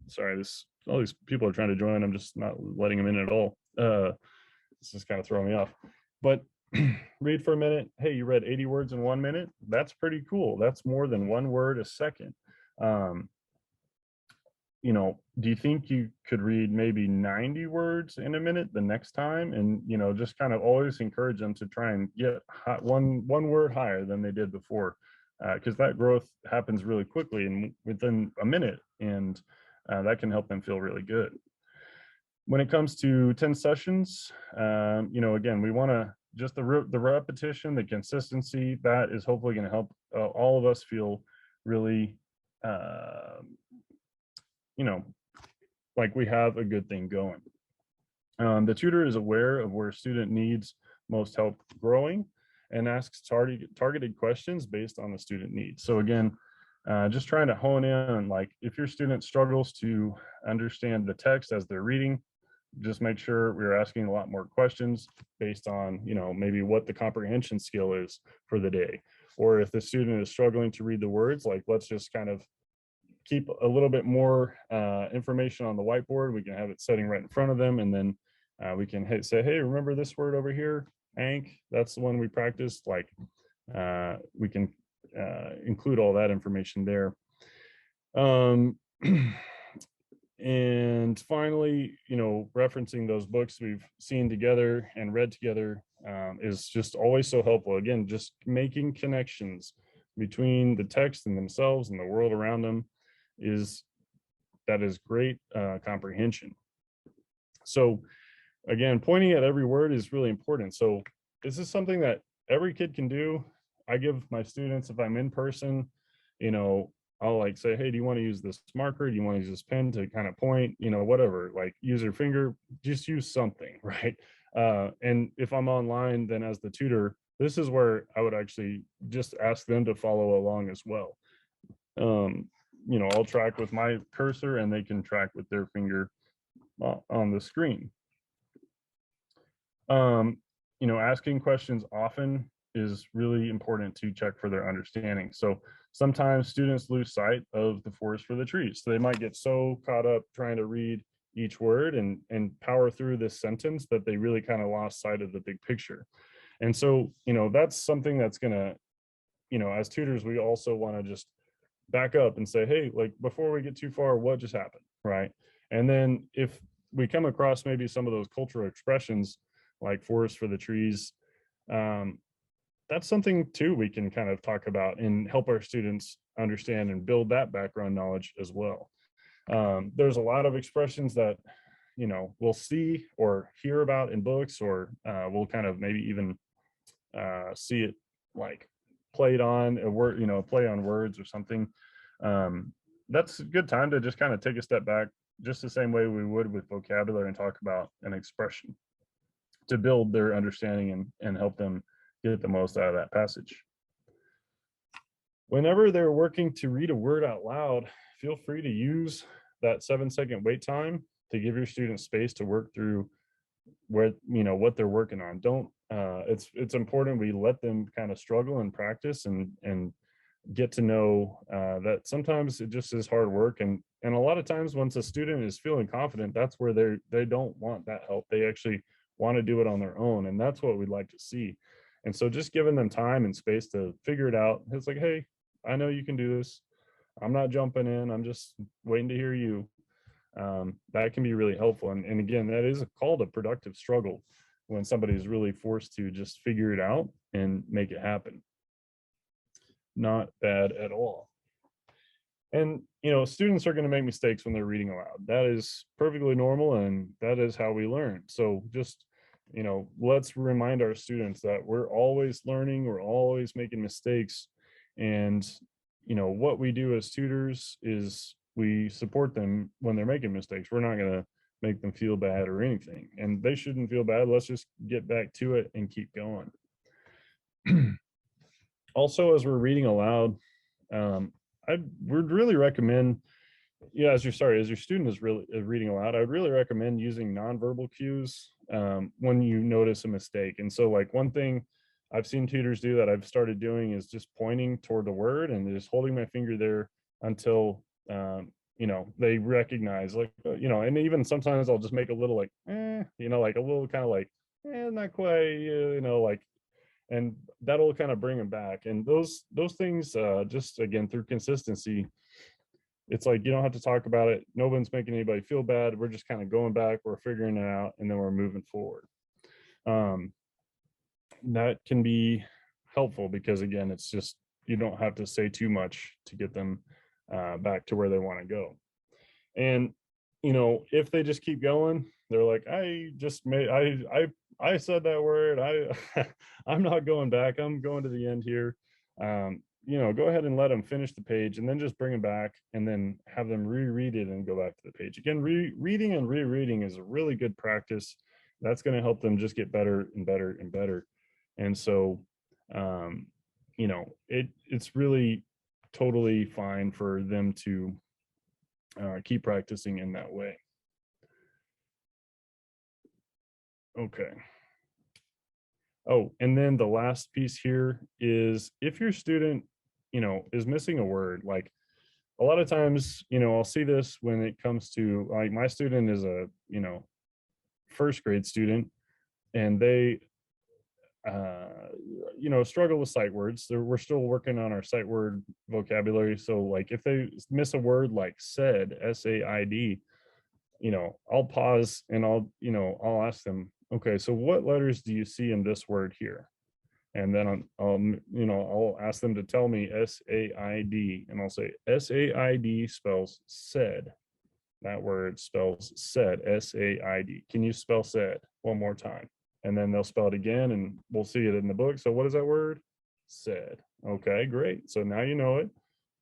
sorry, all these people are trying to join. I'm just not letting them in at all. This is kind of throwing me off. But read for a minute. Hey, you read 80 words in 1 minute. That's pretty cool. That's more than 1 word a second. You know, do you think you could read maybe 90 words in a minute the next time? And, you know, just kind of always encourage them to try and get one word higher than they did before, because that growth happens really quickly and within a minute, and that can help them feel really good. When it comes to 10 sessions, you know, again, we want to just the repetition, the consistency, that is hopefully going to help all of us feel really, you know, like we have a good thing going. The tutor is aware of where student needs most help growing and asks targeted questions based on the student needs. So again, just trying to hone in on, like, if your student struggles to understand the text as they're reading, just make sure we're asking a lot more questions based on, you know, maybe what the comprehension skill is for the day. Or if the student is struggling to read the words, like, let's just kind of keep a little bit more information on the whiteboard. We can have it sitting right in front of them, and then we can say, hey, remember this word over here, ank? That's the one we practiced. Like, we can include all that information there. And finally, you know, referencing those books we've seen together and read together is just always so helpful. Again, just making connections between the text and themselves and the world around them is great comprehension. So again, pointing at every word is really important. So this is something that every kid can do. I give my students, if I'm in person, you know, I'll like say, hey, do you want to use this marker? Do you want to use this pen to kind of point, you know, whatever, like use your finger, just use something, right? And if I'm online, then as the tutor, this is where I would actually just ask them to follow along as well. You know, I'll track with my cursor and they can track with their finger on the screen. You know, asking questions often is really important to check for their understanding. So sometimes students lose sight of the forest for the trees. So they might get so caught up trying to read each word and power through this sentence that they really kind of lost sight of the big picture. And so, that's something that's going to, as tutors, we also want to just back up and say, hey, like before we get too far, what just happened, right? And then if we come across maybe some of those cultural expressions like forest for the trees, that's something too we can kind of talk about and help our students understand and build that background knowledge as well. There's a lot of expressions that we'll see or hear about in books, or we'll kind of maybe even see it like played on a word, play on words or something. That's a good time to just kind of take a step back, just the same way we would with vocabulary, and talk about an expression to build their understanding and help them get the most out of that passage. Whenever they're working to read a word out loud, feel free to use that 7-second wait time to give your students space to work through what they're working on. Don't it's important we let them kind of struggle and practice and get to know that sometimes it just is hard work, and a lot of times once a student is feeling confident, that's where they don't want that help. They actually want to do it on their own, and that's what we'd like to see. And so just giving them time and space to figure it out, it's like, hey, I know you can do this. I'm not jumping in, I'm just waiting to hear you. That can be really helpful. And again, that is called a productive struggle when somebody is really forced to just figure it out and make it happen. Not bad at all. And students are going to make mistakes when they're reading aloud. That is perfectly normal, and that is how we learn. So just let's remind our students that we're always learning, we're always making mistakes, and what we do as tutors is we support them when they're making mistakes. We're not going to make them feel bad or anything, and they shouldn't feel bad. Let's just get back to it and keep going. Also, as we're reading aloud, I would really recommend, as your student is reading aloud, I would really recommend using nonverbal cues when you notice a mistake. And so, like, one thing I've seen tutors do that I've started doing is just pointing toward the word and just holding my finger there until they recognize, like, and even sometimes I'll just make a little like, like a little kind of like, not quite, like, and that'll kind of bring them back. And those things, just again, through consistency, it's like you don't have to talk about it. No one's making anybody feel bad. We're just kind of going back, we're figuring it out, and then we're moving forward. That can be helpful because, again, it's just, you don't have to say too much to get them back to where they want to go. And if they just keep going, they're like, I said that word, I'm not going back, I'm going to the end here. Go ahead and let them finish the page, and then just bring them back, and then have them reread it and go back to the page again. Reading and rereading is a really good practice. That's going to help them just get better and better and better. And so it's really totally fine for them to keep practicing in that way. Okay. Oh, and then the last piece here is, if your student is missing a word, like a lot of times, I'll see this when it comes to, like, my student is a first grade student, and they struggle with sight words. We're still working on our sight word vocabulary. So, like, if they miss a word like said, SAID, I'll pause and I'll ask them, okay, so what letters do you see in this word here? And then I'll ask them to tell me SAID, and I'll say SAID spells said. That word spells said, SAID. Can you spell said one more time? And then they'll spell it again, and we'll see it in the book. So what is that word? Said. Okay, great. So now you know it.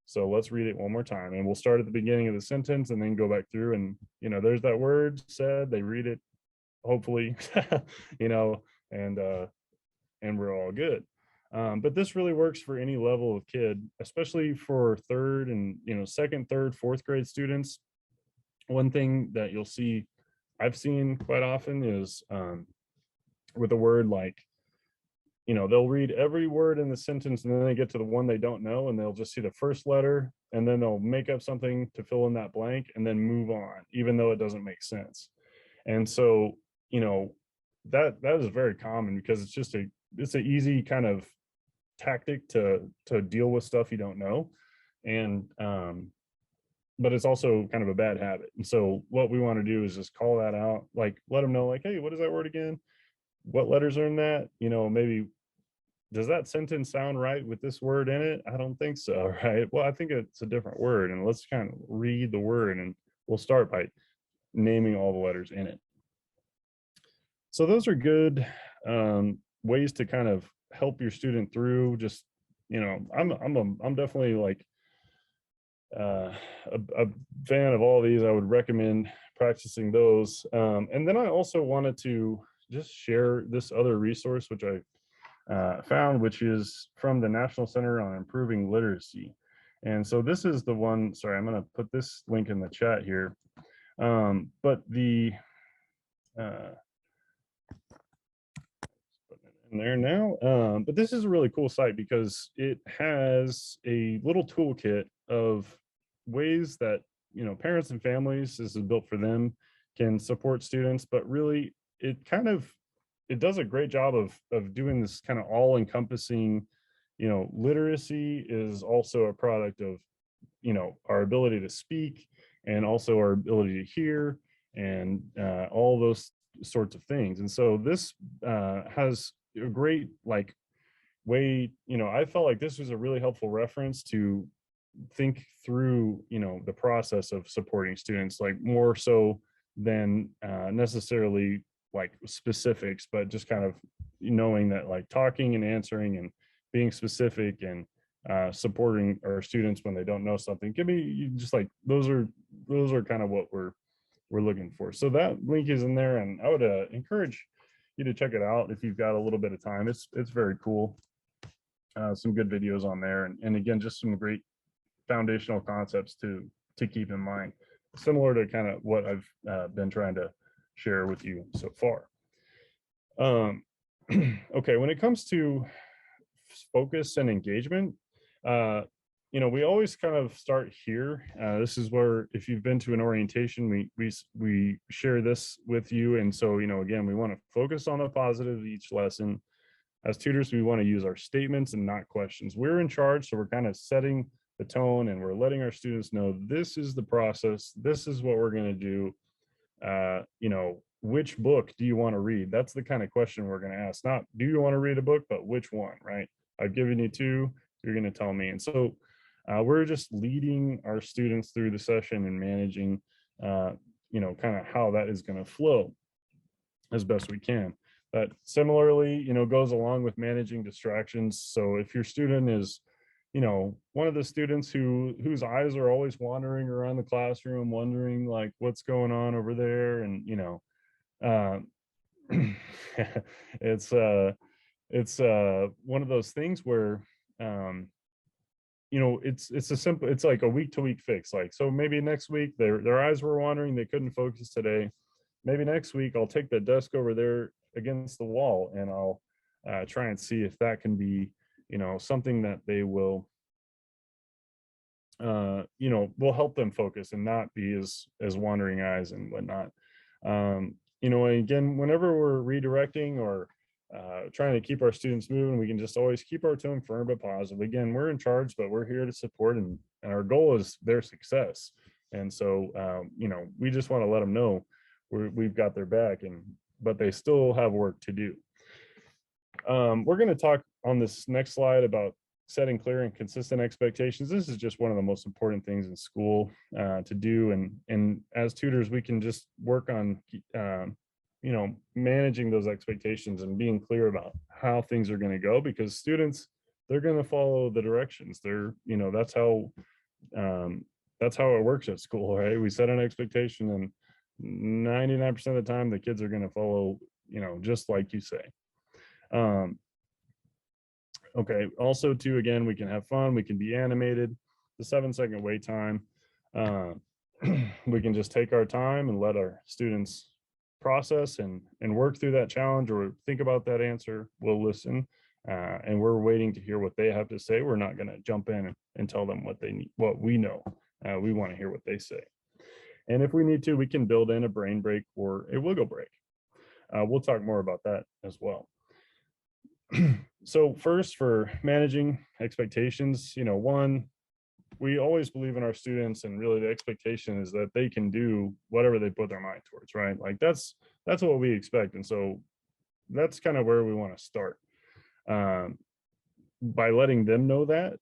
So let's read it one more time, and we'll start at the beginning of the sentence and then go back through, and there's that word said. They read it, hopefully, and we're all good. But this really works for any level of kid, especially for third and second, third, fourth grade students. One thing that you'll see, I've seen quite often, is with a word like they'll read every word in the sentence and then they get to the one they don't know and they'll just see the first letter and then they'll make up something to fill in that blank and then move on, even though it doesn't make sense. And so, that is very common because it's an easy kind of tactic to deal with stuff you don't know. And but it's also kind of a bad habit. And so what we want to do is just call that out, like let them know, like, hey, what is that word again? What letters are in that? Maybe, does that sentence sound right with this word in it? I don't think so, right? Well, I think it's a different word, and let's kind of read the word, and we'll start by naming all the letters in it. So those are good ways to kind of help your student through. Just, I'm definitely like a fan of all these. I would recommend practicing those. And then I also wanted to just share this other resource, which I found, which is from the National Center on Improving Literacy. And so this is the one, sorry, I'm going to put this link in the chat here. But the, in there now. But this is a really cool site because it has a little toolkit of ways that, parents and families, this is built for them, can support students, but really it does a great job of doing this kind of all-encompassing. Literacy is also a product of, our ability to speak and also our ability to hear and all those sorts of things. And so this has a great way, I felt like this was a really helpful reference to think through, the process of supporting students, like more so than necessarily like specifics, but just kind of knowing that like talking and answering and being specific and supporting our students when they don't know something can be just like those are kind of what we're looking for. So that link is in there, and I would encourage you to check it out if you've got a little bit of time. It's very cool. Some good videos on there, and again, just some great foundational concepts to keep in mind, similar to kind of what I've been trying to share with you so far. Okay, when it comes to focus and engagement, we always kind of start here. This is where, if you've been to an orientation, we share this with you. And so, again, we want to focus on the positive each lesson. As tutors, we want to use our statements and not questions. We're in charge, so we're kind of setting the tone and we're letting our students know this is the process. This is what we're going to do. Which book do you want to read? That's the kind of question we're going to ask. Not do you want to read a book, but which one, right? I've given you two, you're going to tell me. And so we're just leading our students through the session and managing, kind of how that is going to flow as best we can. That similarly, goes along with managing distractions. So if your student is, one of the students whose eyes are always wandering around the classroom, wondering like what's going on over there, and it's one of those things where it's like a week-to-week fix. Like, so maybe next week their eyes were wandering, they couldn't focus today. Maybe next week I'll take the desk over there against the wall and I'll try and see if that can be, something that they will, will help them focus and not be as wandering eyes and whatnot. And again, whenever we're redirecting or trying to keep our students moving, we can just always keep our tone firm but positive. Again, we're in charge, but we're here to support, and our goal is their success. And so, we just want to let them know we've got their back, but they still have work to do. We're going to talk on this next slide about setting clear and consistent expectations. This is just one of the most important things in school to do. And as tutors, we can just work on, managing those expectations and being clear about how things are going to go, because students, they're going to follow the directions. They're, that's how it works at school, right? We set an expectation, and 99% of the time the kids are going to follow, just like you say. Okay, also too, again, we can have fun, we can be animated. The 7-second wait time, we can just take our time and let our students process and work through that challenge or think about that answer. We'll listen, and we're waiting to hear what they have to say. We're not going to jump in and tell them what they need, what we know. We want to hear what they say. And if we need to, we can build in a brain break or a wiggle break. We'll talk more about that as well. So first, for managing expectations, one, we always believe in our students, and really the expectation is that they can do whatever they put their mind towards, right? Like that's what we expect. And so that's kind of where we want to start, by letting them know that,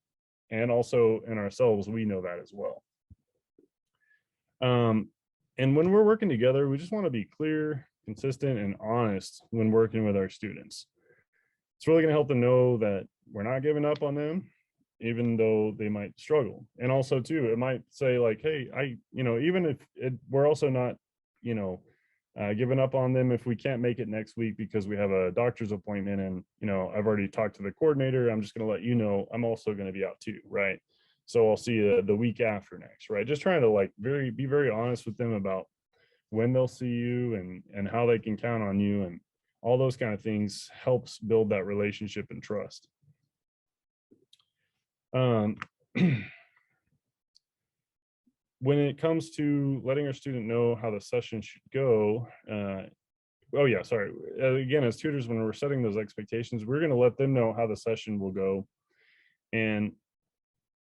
and also in ourselves, we know that as well. And when we're working together, we just want to be clear, consistent, and honest when working with our students. It's really going to help them know that we're not giving up on them, even though they might struggle. And also too, it might say like, hey, even if we're also not, giving up on them if we can't make it next week because we have a doctor's appointment, and, I've already talked to the coordinator. I'm just going to let you know I'm also going to be out too, right? So I'll see you the week after next, right? Just trying to be very honest with them about when they'll see you and how they can count on you, and all those kind of things helps build that relationship and trust. When it comes to letting our student know how the session should go, again, as tutors, when we're setting those expectations, we're going to let them know how the session will go, and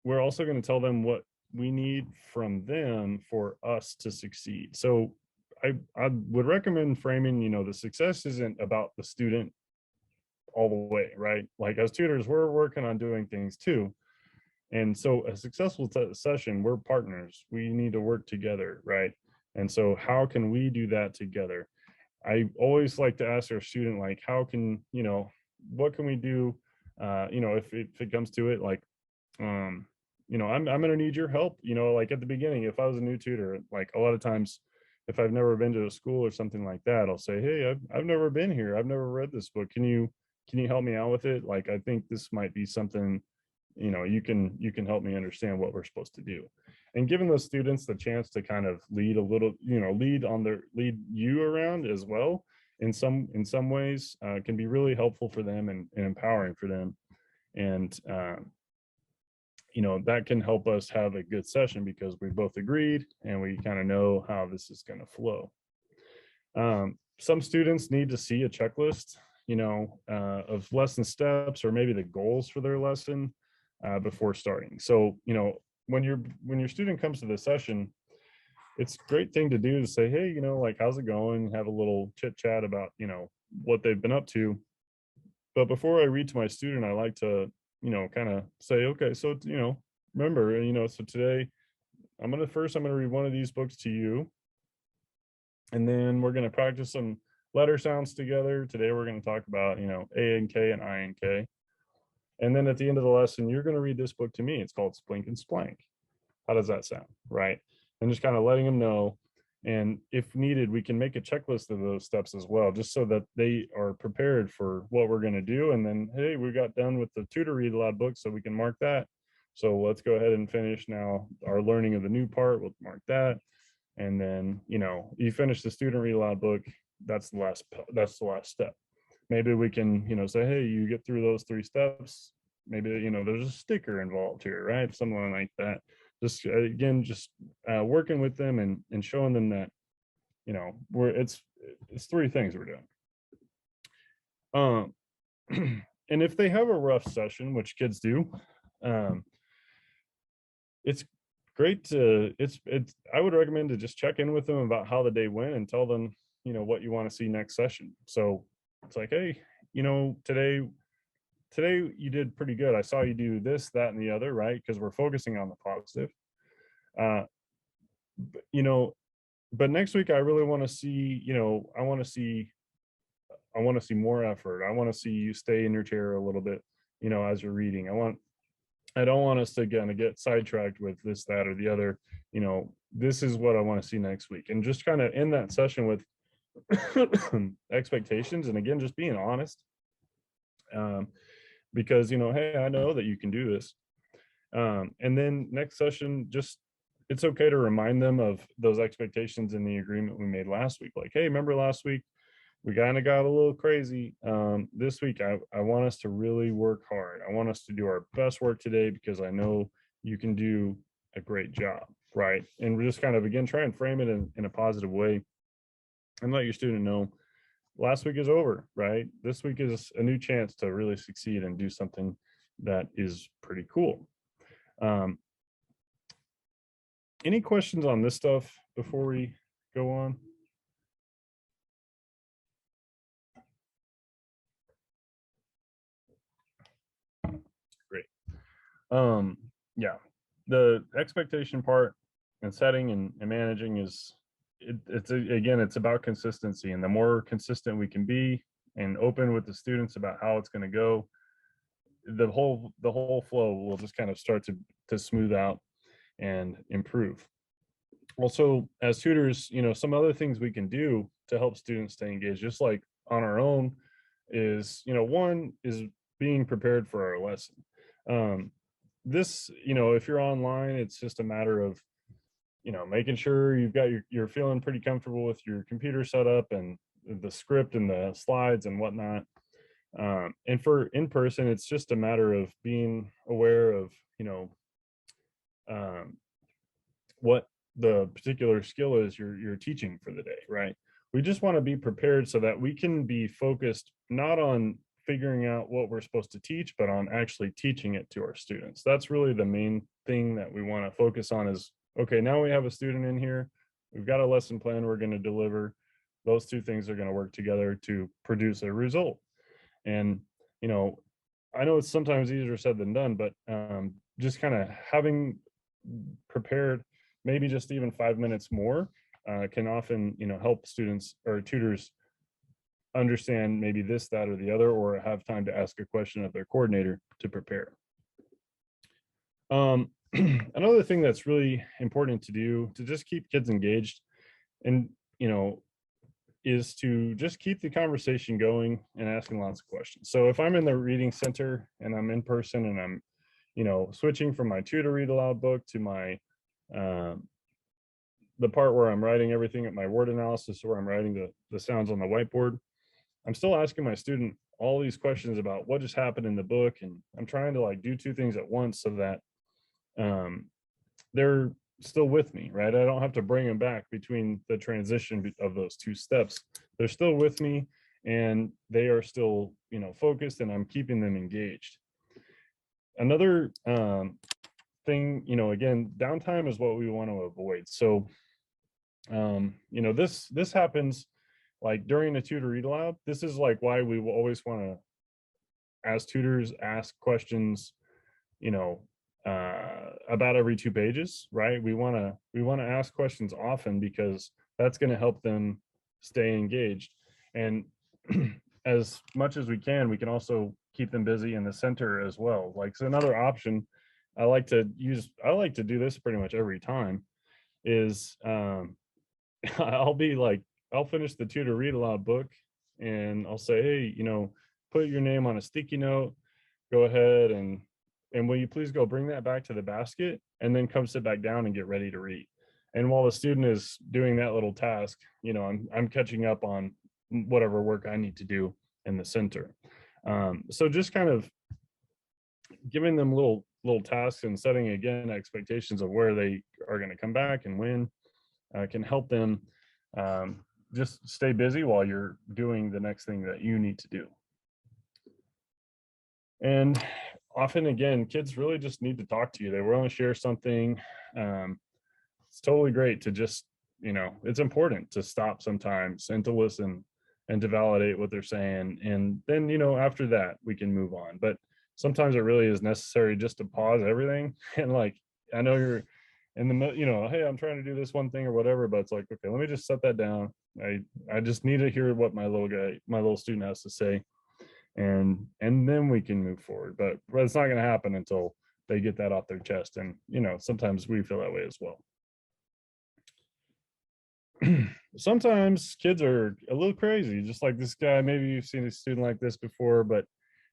we're also going to tell them what we need from them for us to succeed. So I would recommend framing, the success isn't about the student all the way, right? Like as tutors, we're working on doing things too. And so a successful session, we're partners. We need to work together, right? And so how can we do that together? I always like to ask our student, like, how can, what can we do? If it comes to it, like, I'm gonna need your help. Like at the beginning, if I was a new tutor, like a lot of times, if I've never been to a school or something like that, I'll say, hey, I've never been here. I've never read this book. Can you help me out with it? Like, I think this might be something, you can help me understand what we're supposed to do. And giving those students the chance to kind of lead a little, lead you around as well in some ways, can be really helpful for them and empowering for them. And that can help us have a good session because we both agreed and we kind of know how this is going to flow. Some students need to see a checklist, of lesson steps or maybe the goals for their lesson before starting. So, when your student comes to the session, it's a great thing to do to say, hey, like, how's it going? Have a little chit chat about, what they've been up to. But before I read to my student, I like to, kind of say, okay, so, remember, so today I'm going to read one of these books to you. And then we're going to practice some letter sounds together. Today, we're going to talk about, A and K and I and K. And then at the end of the lesson, you're going to read this book to me. It's called Splink and Splank. How does that sound? Right. And just kind of letting them know. And if needed, we can make a checklist of those steps as well, just so that they are prepared for what we're going to do. And then, hey, we got done with the Tutor Read-Aloud book, so we can mark that. So let's go ahead and finish now our learning of the new part. We'll mark that. And then, you finish the Student Read-Aloud book. That's the last step. Maybe we can, say, hey, you get through those 3 steps. Maybe, there's a sticker involved here, right? Something like that. Just again, working with them and showing them that, it's 3 things we're doing. And if they have a rough session, which kids do, it's great to, I would recommend to just check in with them about how the day went and tell them, what you want to see next session. So it's like, hey, today you did pretty good. I saw you do this, that, and the other, right? Because we're focusing on the positive. But next week I really want to see, I want to see more effort. I want to see you stay in your chair a little bit, as you're reading. I don't want us to get sidetracked with this, that, or the other. This is what I want to see next week. And just kind of end that session with expectations, and again, just being honest, because hey, I know that you can do this. And then next session, just, it's okay to remind them of those expectations in the agreement we made last week. Like, hey, remember last week we kind of got a little crazy this week. I want us to really work hard. I want us to do our best work today because I know you can do a great job, right? And we're just kind of, again, try and frame it in a positive way and let your student know last week is over, right? This week is a new chance to really succeed and do something that is pretty cool. Any questions on this stuff before we go on? Great. Yeah, the expectation part and setting and managing is again, it's about consistency, and the more consistent we can be and open with the students about how it's going to go, the whole flow will just kind of start to smooth out and improve. Also, as tutors, some other things we can do to help students stay engaged, just like on our own, is, one is being prepared for our lesson. This, if you're online, it's just a matter of, making sure you're feeling pretty comfortable with your computer setup and the script and the slides and whatnot. And for in person, it's just a matter of being aware of, what the particular skill is you're teaching for the day, right? We just want to be prepared so that we can be focused not on figuring out what we're supposed to teach, but on actually teaching it to our students. That's really the main thing that we want to focus on is, okay, now we have a student in here, we've got a lesson plan we're going to deliver. Those two things are going to work together to produce a result. And, I know it's sometimes easier said than done, but just kind of having prepared maybe just even 5 minutes more can often, help students or tutors understand maybe this, that, or the other, or have time to ask a question of their coordinator to prepare. Another thing that's really important to do to just keep kids engaged and, is to just keep the conversation going and asking lots of questions. So if I'm in the reading center and I'm in person and I'm, switching from my Tutor Read-Aloud book to my the part where I'm writing everything at my word analysis, where I'm writing the sounds on the whiteboard, I'm still asking my student all these questions about what just happened in the book. And I'm trying to do two things at once so that they're still with me, right? I don't have to bring them back between the transition of those two steps. They're still with me and they are still, focused, and I'm keeping them engaged. Another thing, again, downtime is what we want to avoid. So, this happens during the tutor read aloud. This is why we will always want to, as tutors, ask questions, about every 2 pages, right? We want to ask questions often because that's going to help them stay engaged. And as much as we can also keep them busy in the center as well. So another option I like to do this pretty much every time is I'll finish the tutor read aloud book and I'll say, hey, put your name on a sticky note, go ahead and will you please go bring that back to the basket and then come sit back down and get ready to read. And while the student is doing that little task, I'm catching up on whatever work I need to do in the center. So just kind of giving them little tasks and setting, again, expectations of where they are going to come back and when can help them just stay busy while you're doing the next thing that you need to do. And often, again, kids really just need to talk to you. They want to share something. It's totally great to just, it's important to stop sometimes and to listen and to validate what they're saying. And then, after that, we can move on. But sometimes it really is necessary just to pause everything. And I know you're in the, hey, I'm trying to do this one thing or whatever, but it's okay, let me just set that down. I just need to hear what my little student has to say. And then we can move forward, but it's not going to happen until they get that off their chest. And sometimes we feel that way as well. Sometimes kids are a little crazy, just like this guy. Maybe you've seen a student like this before, but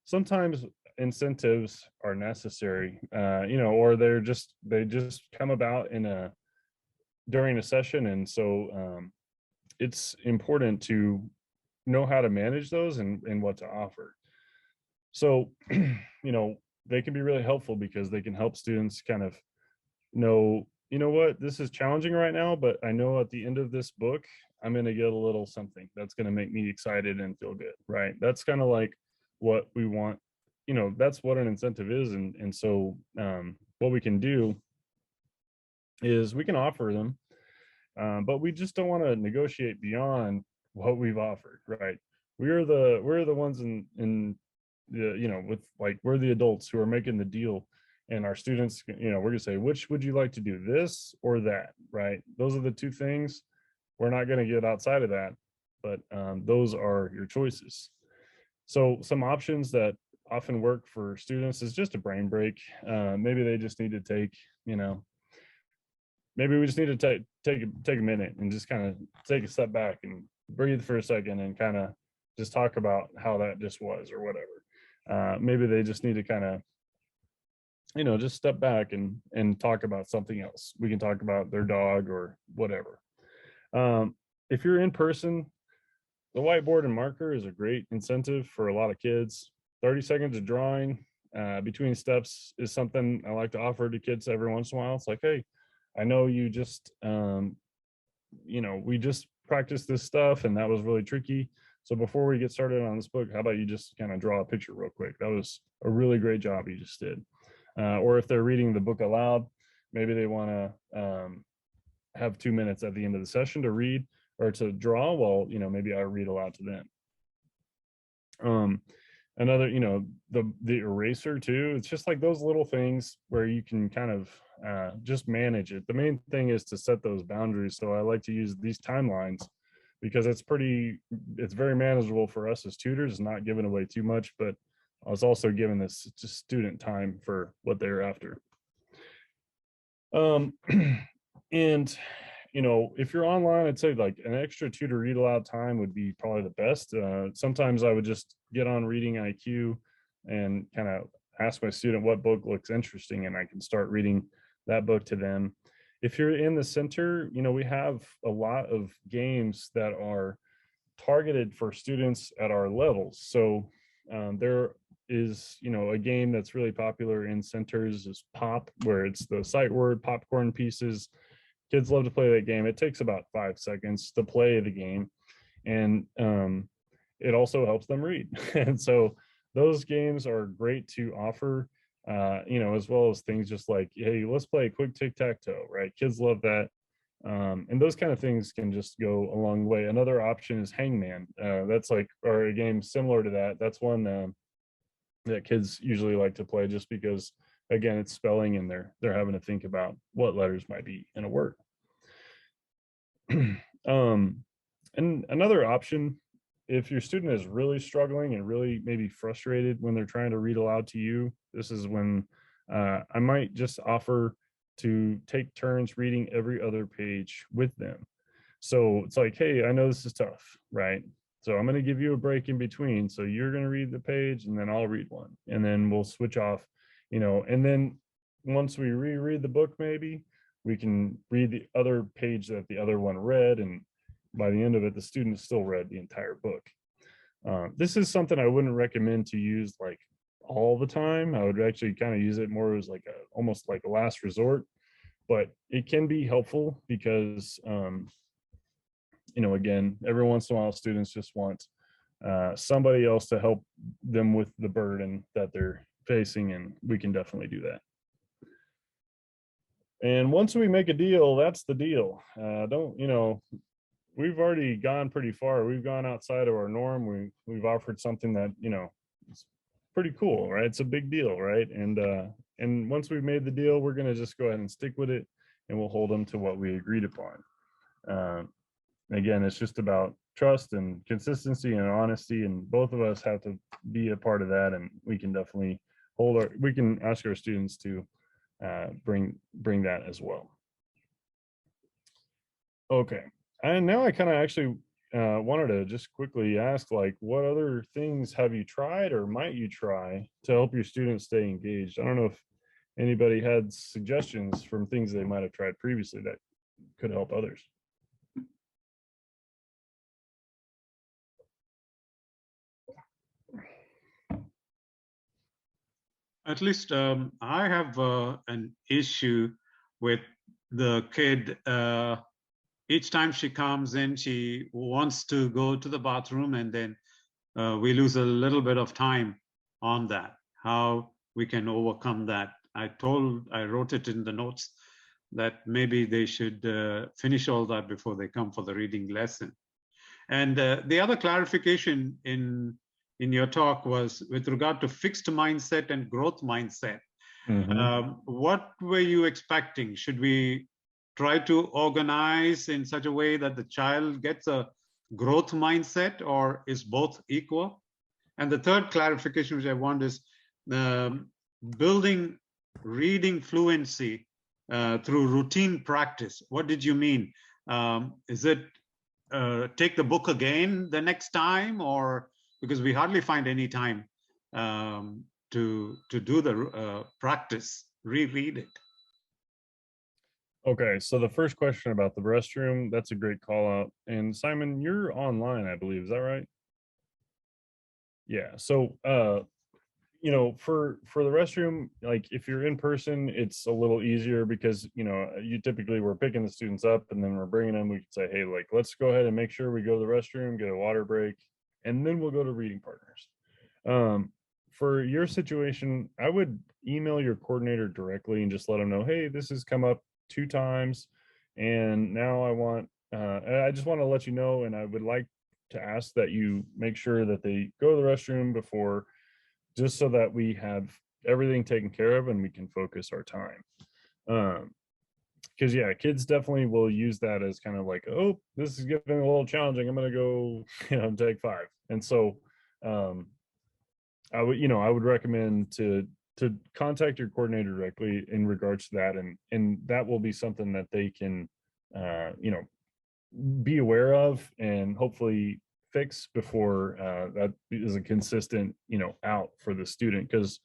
sometimes incentives are necessary, or they just come about during a session. And so it's important to know how to manage those and what to offer. So, they can be really helpful because they can help students kind of know, what, this is challenging right now, but I know at the end of this book, I'm going to get a little something that's going to make me excited and feel good, right? That's kind of like what we want, that's what an incentive is. And so what we can do is we can offer them, but we just don't want to negotiate beyond what we've offered, right? We're the ones in the, with like, we're the adults who are making the deal, and our students, we're gonna say, which would you like to do, this or that, right? Those are the two things. We're not going to get outside of that, but those are your choices. So some options that often work for students is just a brain break. Maybe they just need to take, maybe we just need to take a minute and just kind of take a step back and breathe for a second and kind of just talk about how that just was or whatever. Maybe they just need to kind of, just step back and talk about something else. We can talk about their dog or whatever. If you're in person, the whiteboard and marker is a great incentive for a lot of kids. 30 seconds of drawing between steps is something I like to offer to kids every once in a while. It's like, hey, I know you just, we just practiced this stuff and that was really tricky. So before we get started on this book, how about you just kind of draw a picture real quick? That was a really great job you just did. Or if they're reading the book aloud, maybe they want to have 2 minutes at the end of the session to read or to draw while, maybe I read aloud to them. Another, the eraser too. It's just like those little things where you can kind of just manage it. The main thing is to set those boundaries. So I like to use these timelines because it's very manageable for us as tutors. It's not giving away too much, but I was also giving this just student time for what they're after. And if you're online, I'd say like an extra tutor read aloud time would be probably the best. Sometimes I would just get on Reading IQ and kind of ask my student what book looks interesting, and I can start reading that book to them. If you're in the center, we have a lot of games that are targeted for students at our levels. So there is, a game that's really popular in centers is Pop, where it's the sight word popcorn pieces. Kids love to play that game. It takes about 5 seconds to play the game, and it also helps them read. And so those games are great to offer, as well as things just like, hey, let's play a quick tic-tac-toe, right? Kids love that. And those kind of things can just go a long way. Another option is Hangman. That's like, or a game similar to that. That's one that kids usually like to play just because, again, it's spelling and they're having to think about what letters might be in a word. And another option, if your student is really struggling and really maybe frustrated when they're trying to read aloud to you, this is when I might just offer to take turns reading every other page with them. So it's like, hey, I know this is tough, right? So I'm going to give you a break in between. So you're going to read the page and then I'll read one, and then we'll switch off, and then once we reread the book, maybe we can read the other page that the other one read. And by the end of it, the student still read the entire book. This is something I wouldn't recommend to use like all the time. I would actually kind of use it more as like almost like a last resort, but it can be helpful because, again, every once in a while, students just want somebody else to help them with the burden that they're facing, and we can definitely do that. And once we make a deal, that's the deal. We've already gone pretty far. We've gone outside of our norm. We've offered something that, it's pretty cool, right? It's a big deal, right? And once we've made the deal, we're going to just go ahead and stick with it, and we'll hold them to what we agreed upon. Again, it's just about trust and consistency and honesty, and both of us have to be a part of that. And we can definitely we can ask our students to bring that as well. Okay, and now I kind of actually wanted to just quickly ask, like, what other things have you tried or might you try to help your students stay engaged? I don't know if anybody had suggestions from things they might have tried previously that could help others. At least I have an issue with the kid. Each time she comes in, she wants to go to the bathroom, and then we lose a little bit of time on that. How we can overcome that. I wrote it in the notes that maybe they should finish all that before they come for the reading lesson. And the other clarification in your talk was with regard to fixed mindset and growth mindset. What were you expecting? Should we try to organize in such a way that the child gets a growth mindset, or is both equal? And the third clarification which I want is building reading fluency through routine practice. What did you mean? Is it take the book again the next time, or because we hardly find any time to do the practice, reread it? Okay, so the first question about the restroom, that's a great call out. And Simon, you're online, I believe, is that right? Yeah, so you know, for the restroom, like if you're in person, it's a little easier because, you know, you typically we're picking the students up and then we're bringing them. We can say, hey, like, let's go ahead and make sure we go to the restroom, get a water break, and then we'll go to reading partners. For your situation, I would email your coordinator directly and just let them know, hey, this has come up 2 times, and now I just want to let you know, and I would like to ask that you make sure that they go to the restroom before, just so that we have everything taken care of and we can focus our time. Because yeah, kids definitely will use that as kind of like, oh, this is getting a little challenging, I'm gonna go, you know, take 5. And so I would recommend to contact your coordinator directly in regards to that, and that will be something that they can you know, be aware of and hopefully fix before that is a consistent, you know, out for the student, because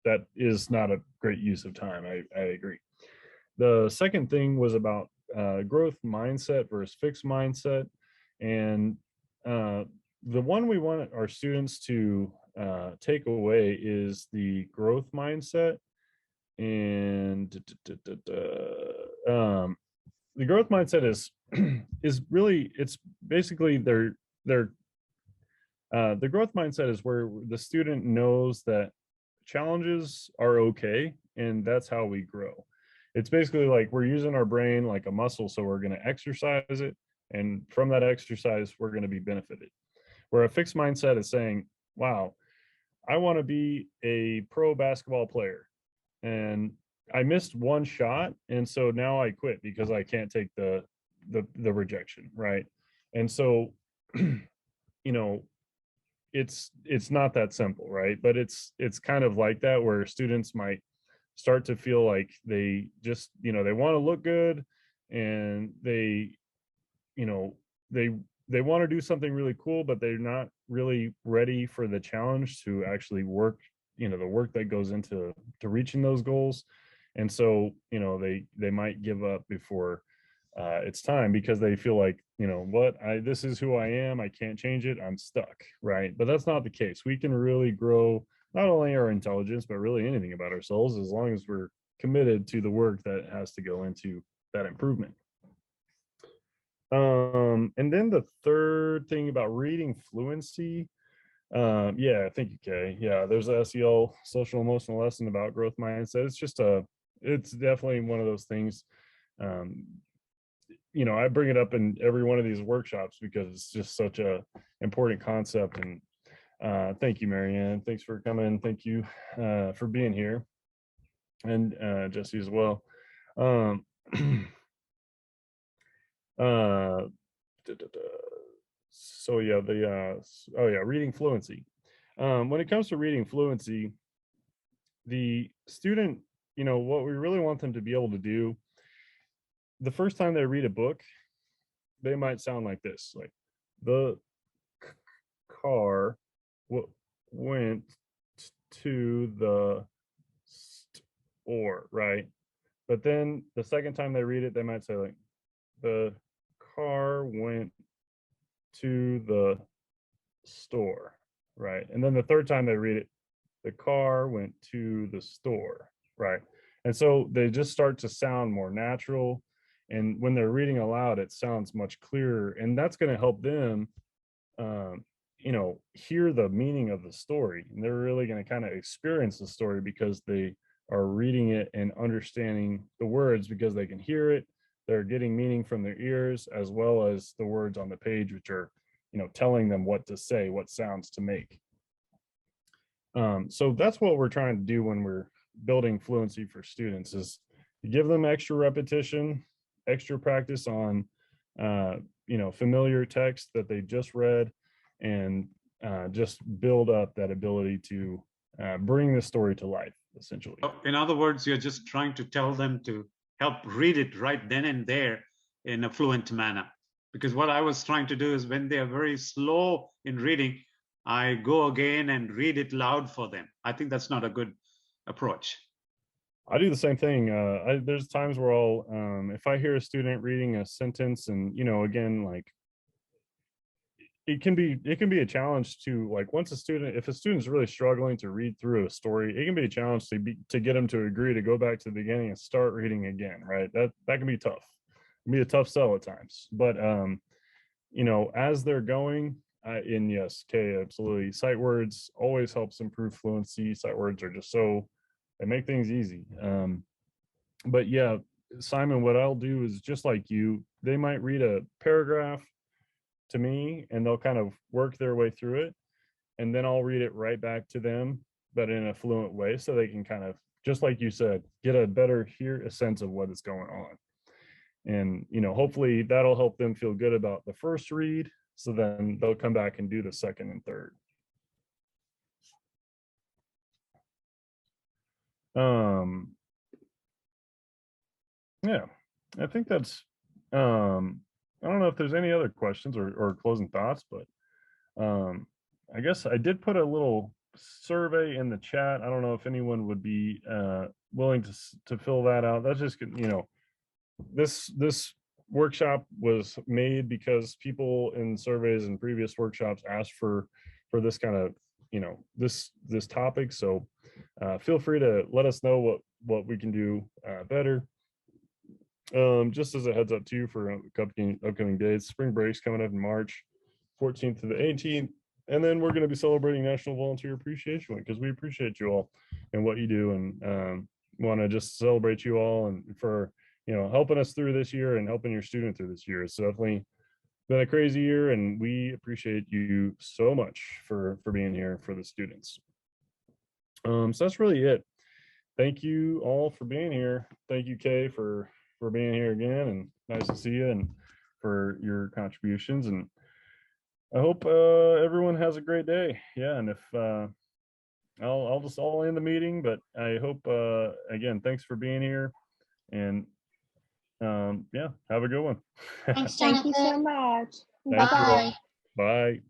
that is not a great use of time. I agree. The second thing was about growth mindset versus fixed mindset, and the one we want our students to take away is the growth mindset. And the growth mindset is really, it's basically the growth mindset is where the student knows that challenges are okay, and that's how we grow. It's basically like we're using our brain like a muscle, so we're going to exercise it, and from that exercise we're going to be benefited. Where a fixed mindset is saying, wow, I want to be a pro basketball player, and I missed one shot, and so now I quit because I can't take the rejection, right? And so you know, it's not that simple, right? But it's kind of like that, where students might start to feel like they just, you know, they want to look good, and they, you know, they want to do something really cool, but they're not really ready for the challenge to actually work, you know, the work that goes into reaching those goals. And so, you know, they might give up before it's time, because they feel like, you know what, this is who I am, I can't change it, I'm stuck, right? But that's not the case. We can really grow not only our intelligence, but really anything about ourselves, as long as we're committed to the work that has to go into that improvement. And then the third thing about reading fluency, yeah, thank you, Kay. Yeah, there's a SEL social emotional lesson about growth mindset. It's definitely one of those things. You know, I bring it up in every one of these workshops because it's just such a important concept. And thank you, Marianne. Thanks for coming. Thank you for being here, and Jesse as well. So yeah, reading fluency. When it comes to reading fluency, the student, you know, what we really want them to be able to do, the first time they read a book, they might sound like this, like, the car went to the store, right? But then the second time they read it, they might say, like, the car went to the store, right? And then the third time they read it, the car went to the store, right? And so they just start to sound more natural. And when they're reading aloud, it sounds much clearer. And that's going to help them, you know, hear the meaning of the story. And they're really going to kind of experience the story because they are reading it and understanding the words because they can hear it. They're getting meaning from their ears as well as the words on the page, which are, you know, telling them what to say, what sounds to make. So that's what we're trying to do when we're building fluency for students is give them extra repetition, extra practice on, you know, familiar text that they just read, and just build up that ability to bring the story to life, essentially. In other words, you're just trying to tell them to help read it right then and there in a fluent manner. Because what I was trying to do is when they are very slow in reading, I go again and read it loud for them. I think that's not a good approach. I do the same thing. There's times where I'll, if I hear a student reading a sentence and, you know, again, like it can be a challenge to, like, if a student's really struggling to read through a story, it can be a challenge to get them to agree to go back to the beginning and start reading again, right? That can be tough. It can be a tough sell at times, but you know, as they're going, and yes, Kay, absolutely, sight words always helps improve fluency. Sight words are just they make things easy. But yeah, Simon, what I'll do is just like you, they might read a paragraph to me and they'll kind of work their way through it, and then I'll read it right back to them, but in a fluent way, so they can kind of, just like you said, get a sense of what is going on. And, you know, hopefully that'll help them feel good about the first read, so then they'll come back and do the second and third. Yeah, I think that's, I don't know if there's any other questions or closing thoughts, but I guess I did put a little survey in the chat. I don't know if anyone would be willing to fill that out. That's just, you know, this workshop was made because people in surveys and previous workshops asked for this kind of, you know, this topic. So feel free to let us know what we can do better. Just as a heads up too, for upcoming days, spring break's coming up in March 14th to the 18th, and then we're going to be celebrating National Volunteer Appreciation Week because we appreciate you all and what you do, and want to just celebrate you all and for, you know, helping us through this year and helping your student through this year. It's definitely been a crazy year, and we appreciate you so much for being here for the students. So that's really it. Thank you all for being here. Thank you, Kay, for being here again, and nice to see you, and for your contributions. And I hope everyone has a great day. Yeah, and if I'll end the meeting, but I hope again, thanks for being here, and yeah, have a good one. Thanks, Thank you Jonathan. so much. Thank you all. Bye-bye. Bye.